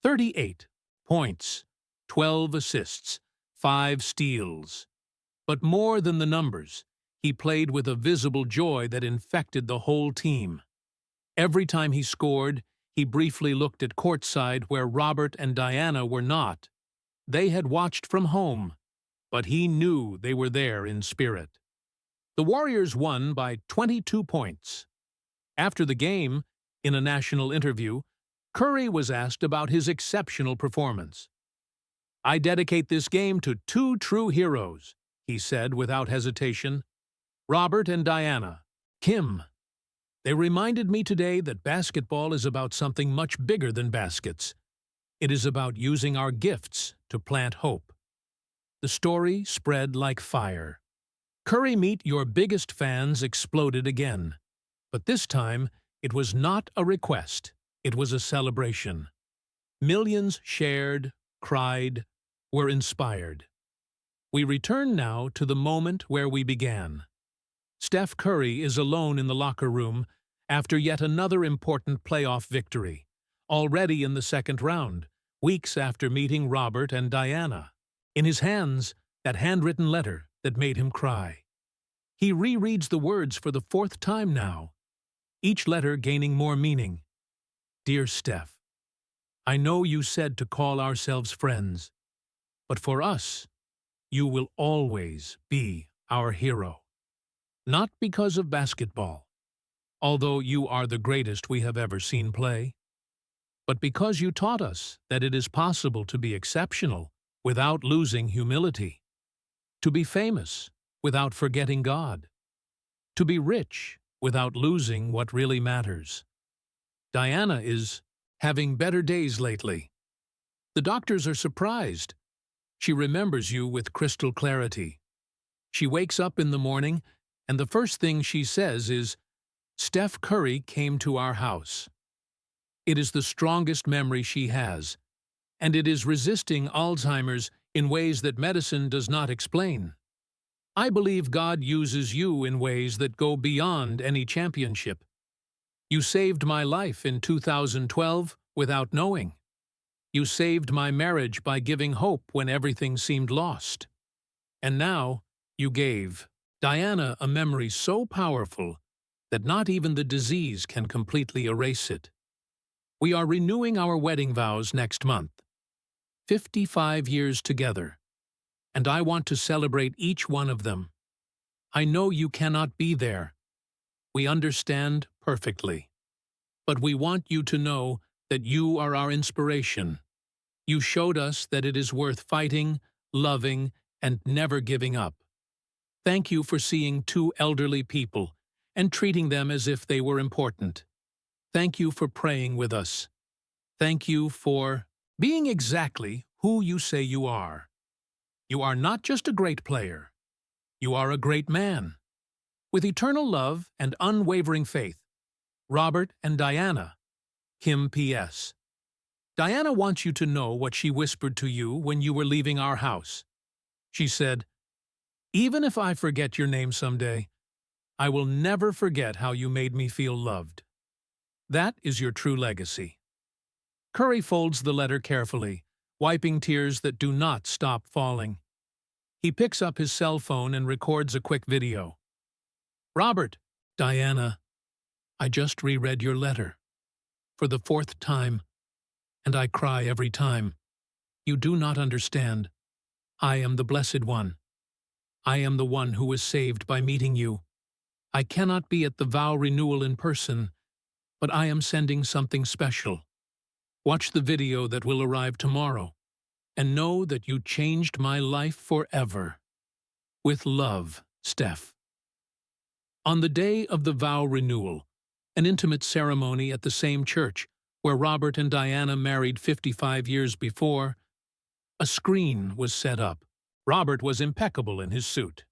[SPEAKER 1] 38 points, 12 assists, 5 steals. But more than the numbers, he played with a visible joy that infected the whole team. Every time he scored, he briefly looked at courtside where Robert and Diana were not. They had watched from home, but he knew they were there in spirit. The Warriors won by 22 points. After the game, in a national interview, Curry was asked about his exceptional performance. "I dedicate this game to two true heroes," he said without hesitation. "Robert and Diana, Kim. They reminded me today that basketball is about something much bigger than baskets. It is about using our gifts to plant hope." The story spread like fire. Curry Meet Your Biggest Fans exploded again. But this time, it was not a request, it was a celebration. Millions shared, cried, were inspired. We return now to the moment where we began. Steph Curry is alone in the locker room after yet another important playoff victory, already in the second round, weeks after meeting Robert and Diana. In his hands, that handwritten letter that made him cry. He rereads the words for the fourth time now, each letter gaining more meaning. Dear Steph, I know you said to call ourselves friends, but for us, you will always be our hero. Not because of basketball, although you are the greatest we have ever seen play, but because you taught us that it is possible to be exceptional without losing humility, to be famous without forgetting God, to be rich without losing what really matters. Diana is having better days lately. The doctors are surprised. She remembers you with crystal clarity. She wakes up in the morning, and the first thing she says is, Steph Curry came to our house. It is the strongest memory she has, and it is resisting Alzheimer's in ways that medicine does not explain. I believe God uses you in ways that go beyond any championship. You saved my life in 2012 without knowing. You saved my marriage by giving hope when everything seemed lost. And now, you gave Diana a memory so powerful that not even the disease can completely erase it. We are renewing our wedding vows next month. 55 years together. And I want to celebrate each one of them. I know you cannot be there. We understand perfectly. But we want you to know that you are our inspiration. You showed us that it is worth fighting, loving, and never giving up. Thank you for seeing two elderly people and treating them as if they were important. Thank you for praying with us. Thank you for being exactly who you say you are. You are not just a great player. You are a great man. With eternal love and unwavering faith, Robert and Diana, Kim P.S. Diana wants you to know what she whispered to you when you were leaving our house. She said, even if I forget your name someday, I will never forget how you made me feel loved. That is your true legacy. Curry folds the letter carefully, wiping tears that do not stop falling. He picks up his cell phone and records a quick video. Robert, Diana, I just reread your letter. For the fourth time, and I cry every time. You do not understand. I am the Blessed One. I am the one who was saved by meeting you. I cannot be at the vow renewal in person, but I am sending something special. Watch the video that will arrive tomorrow, and know that you changed my life forever. With love, Steph. On the day of the vow renewal, an intimate ceremony at the same church where Robert and Diana married 55 years before, a screen was set up. Robert was impeccable in his suit.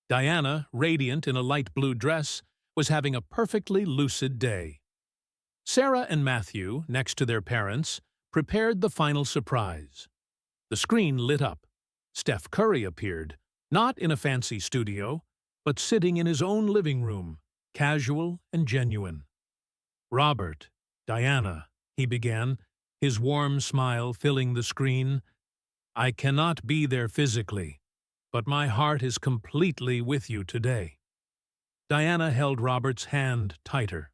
[SPEAKER 1] Diana, radiant in a light blue dress, was having a perfectly lucid day. Sarah and Matthew, next to their parents, prepared the final surprise. The screen lit up. Steph Curry appeared, not in a fancy studio, but sitting in his own living room, casual and genuine. Robert, Diana, he began, his warm smile filling the screen. I cannot be there physically, but my heart is completely with you today. Diana held Robert's hand tighter.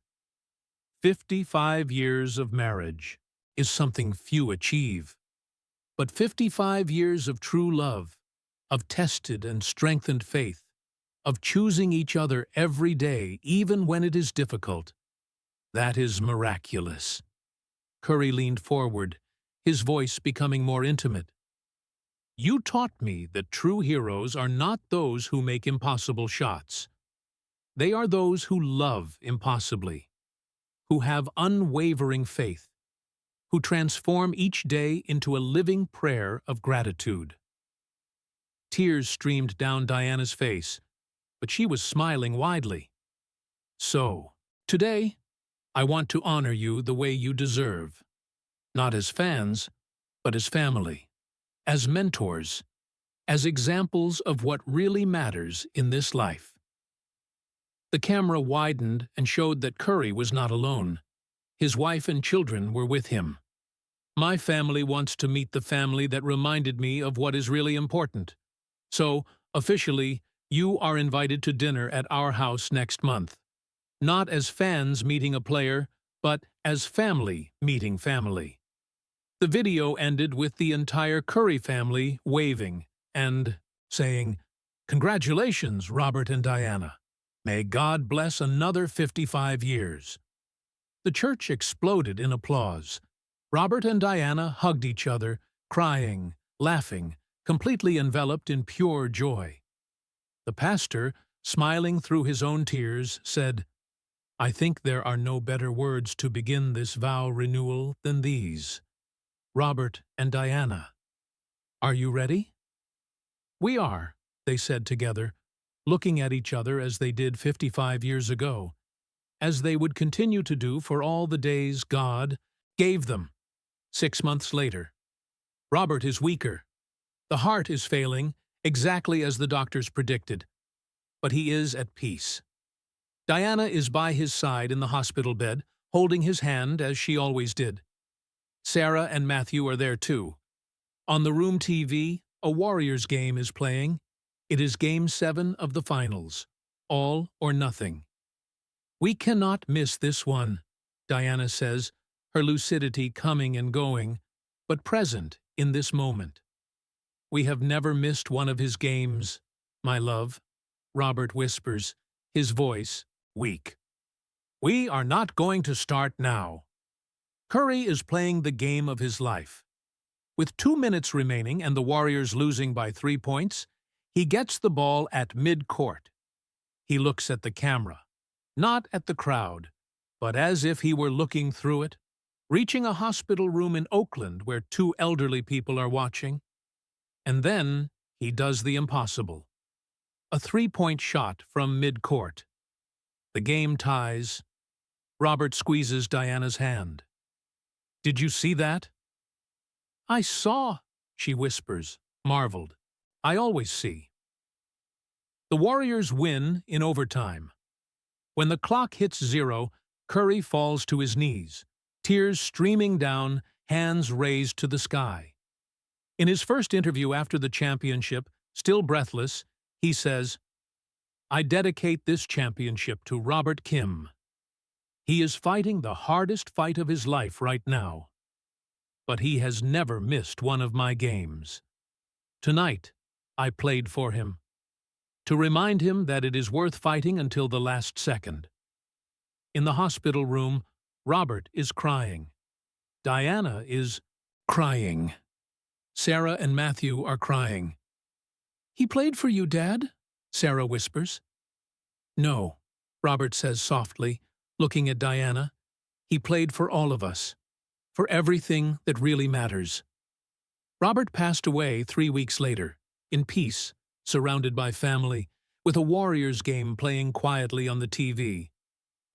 [SPEAKER 1] 55 years of marriage is something few achieve. But 55 years of true love, of tested and strengthened faith, of choosing each other every day, even when it is difficult, that is miraculous. Curry leaned forward, his voice becoming more intimate. You taught me that true heroes are not those who make impossible shots. They are those who love impossibly, who have unwavering faith, who transform each day into a living prayer of gratitude. Tears streamed down Diana's face, but she was smiling widely. So, today, I want to honor you the way you deserve. Not as fans, but as family, as mentors, as examples of what really matters in this life. The camera widened and showed that Curry was not alone. His wife and children were with him. My family wants to meet the family that reminded me of what is really important. So, officially, you are invited to dinner at our house next month. Not as fans meeting a player, but as family meeting family. The video ended with the entire Curry family waving and saying, "Congratulations, Robert and Diana. May God bless another 55 years." The church exploded in applause. Robert and Diana hugged each other, crying, laughing, completely enveloped in pure joy. The pastor, smiling through his own tears, said, "I think there are no better words to begin this vow renewal than these. Robert and Diana, are you ready?" "We are," they said together, looking at each other as they did 55 years ago, as they would continue to do for all the days God gave them. 6 months later. Robert is weaker. The heart is failing, exactly as the doctors predicted. But he is at peace. Diana is by his side in the hospital bed, holding his hand as she always did. Sarah and Matthew are there too. On the room TV, a Warriors game is playing. It is Game 7 of the finals. All or nothing. "We cannot miss this one," Diana says, her lucidity coming and going, but present in this moment. "We have never missed one of his games, my love," Robert whispers, his voice weak. "We are not going to start now." Curry is playing the game of his life. With 2 minutes remaining and the Warriors losing by 3 points, he gets the ball at mid-court. He looks at the camera, not at the crowd, but as if he were looking through it, reaching a hospital room in Oakland where 2 elderly people are watching. And then he does the impossible. A 3-point shot from mid-court. The game ties. Robert squeezes Diana's hand. "Did you see that?" "I saw," she whispers, marveled. "I always see." The Warriors win in overtime. When the clock hits 0, Curry falls to his knees, tears streaming down, hands raised to the sky. In his first interview after the championship, still breathless, he says, "I dedicate this championship to Robert Kim. He is fighting the hardest fight of his life right now. But he has never missed one of my games. Tonight, I played for him, to remind him that it is worth fighting until the last second." In the hospital room, Robert is crying. Diana is crying. Sarah and Matthew are crying. "He played for you, Dad," Sarah whispers. "No," Robert says softly, looking at Diana. "He played for all of us, for everything that really matters." Robert passed away 3 weeks later, in peace, surrounded by family, with a Warriors game playing quietly on the TV.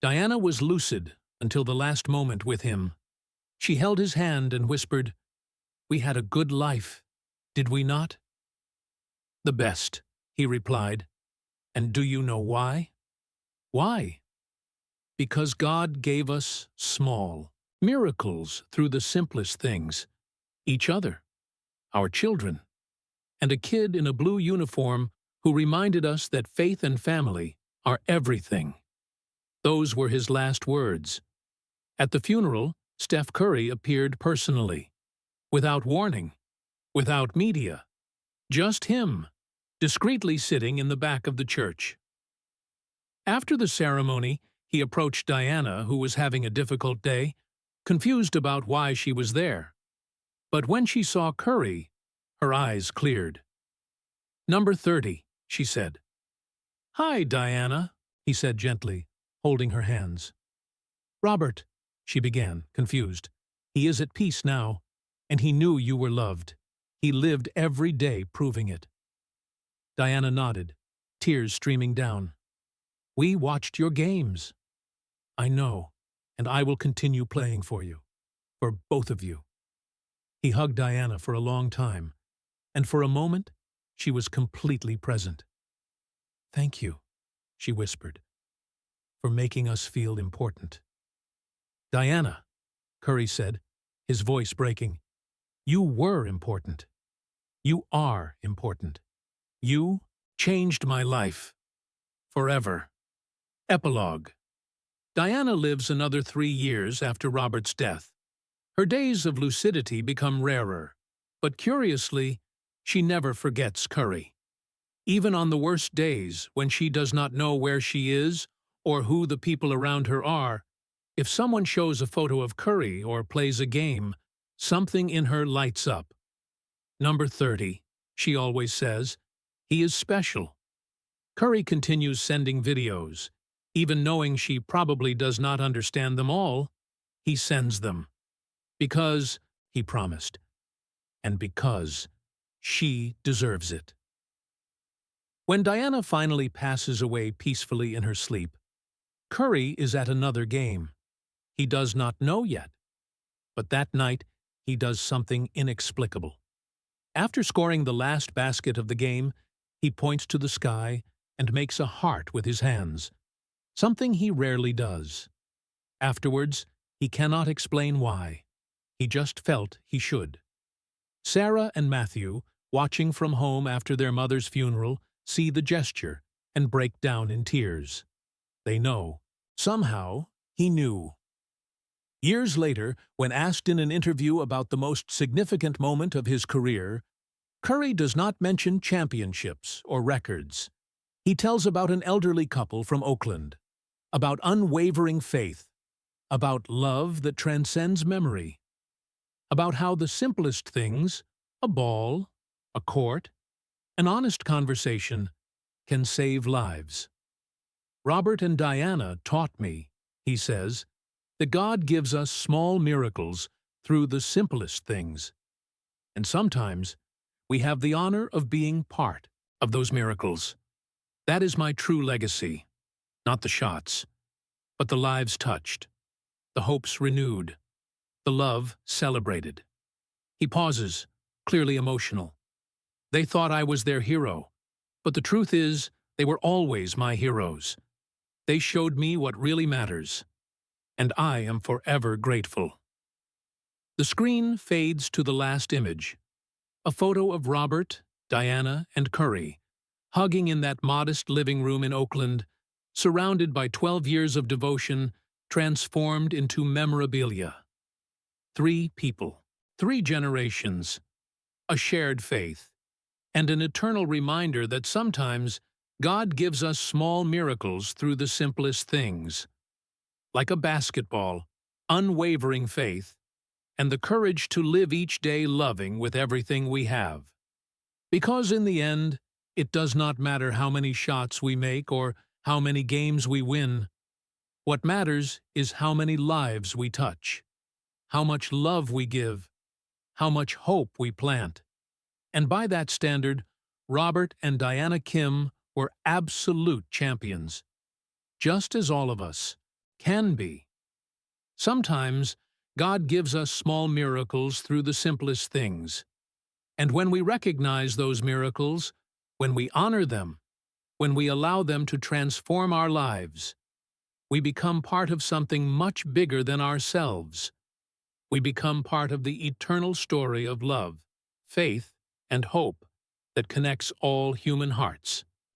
[SPEAKER 1] Diana was lucid until the last moment with him. She held his hand and whispered, "We had a good life, did we not?" "The best," he replied. "And do you know why?" "Why?" "Because God gave us small miracles through the simplest things. Each other, our children, and a kid in a blue uniform who reminded us that faith and family are everything." Those were his last words. At the funeral, Steph Curry appeared personally, without warning, without media, just him, discreetly sitting in the back of the church. After the ceremony, he approached Diana, who was having a difficult day, confused about why she was there. But when she saw Curry, her eyes cleared. "Number 30, she said. "Hi, Diana," he said gently, holding her hands. "Robert," she began, confused. "He is at peace now, and he knew you were loved. He lived every day proving it." Diana nodded, tears streaming down. "We watched your games." "I know, and I will continue playing for you, for both of you." He hugged Diana for a long time, and for a moment, she was completely present. "Thank you," she whispered, "for making us feel important." "Diana," Curry said, his voice breaking, "you were important. You are important. You changed my life. Forever." Epilogue. Diana lives another 3 years after Robert's death. Her days of lucidity become rarer, but curiously, she never forgets Curry. Even on the worst days, when she does not know where she is or who the people around her are, if someone shows a photo of Curry or plays a game, something in her lights up. "Number 30, she always says. He is special." Curry continues sending videos. Even knowing she probably does not understand them all, he sends them. Because he promised. And because she deserves it. When Diana finally passes away peacefully in her sleep, Curry is at another game. He does not know yet. But that night, he does something inexplicable. After scoring the last basket of the game, he points to the sky and makes a heart with his hands, something he rarely does. Afterwards, he cannot explain why. He just felt he should. Sarah and Matthew, watching from home after their mother's funeral, see the gesture and break down in tears. They know. Somehow, he knew. Years later, when asked in an interview about the most significant moment of his career, Curry does not mention championships or records. He tells about an elderly couple from Oakland, about unwavering faith, about love that transcends memory, about how the simplest things, a ball, a court, an honest conversation, can save lives. "Robert and Diana taught me," he says, "that God gives us small miracles through the simplest things. And sometimes we have the honor of being part of those miracles. That is my true legacy, not the shots, but the lives touched, the hopes renewed, the love celebrated." He pauses, clearly emotional. "They thought I was their hero, but the truth is they were always my heroes. They showed me what really matters, and I am forever grateful." The screen fades to the last image, a photo of Robert, Diana, and Curry, hugging in that modest living room in Oakland, surrounded by 12 years of devotion transformed into memorabilia. 3 people, 3 generations, a shared faith, and an eternal reminder that sometimes God gives us small miracles through the simplest things, like a basketball, unwavering faith, and the courage to live each day loving with everything we have. Because in the end, it does not matter how many shots we make or how many games we win. What matters is how many lives we touch, how much love we give, how much hope we plant. And by that standard, Robert and Diana Kim were absolute champions, just as all of us can be. Sometimes, God gives us small miracles through the simplest things. And when we recognize those miracles, when we honor them, when we allow them to transform our lives, we become part of something much bigger than ourselves. We become part of the eternal story of love, faith, and hope that connects all human hearts.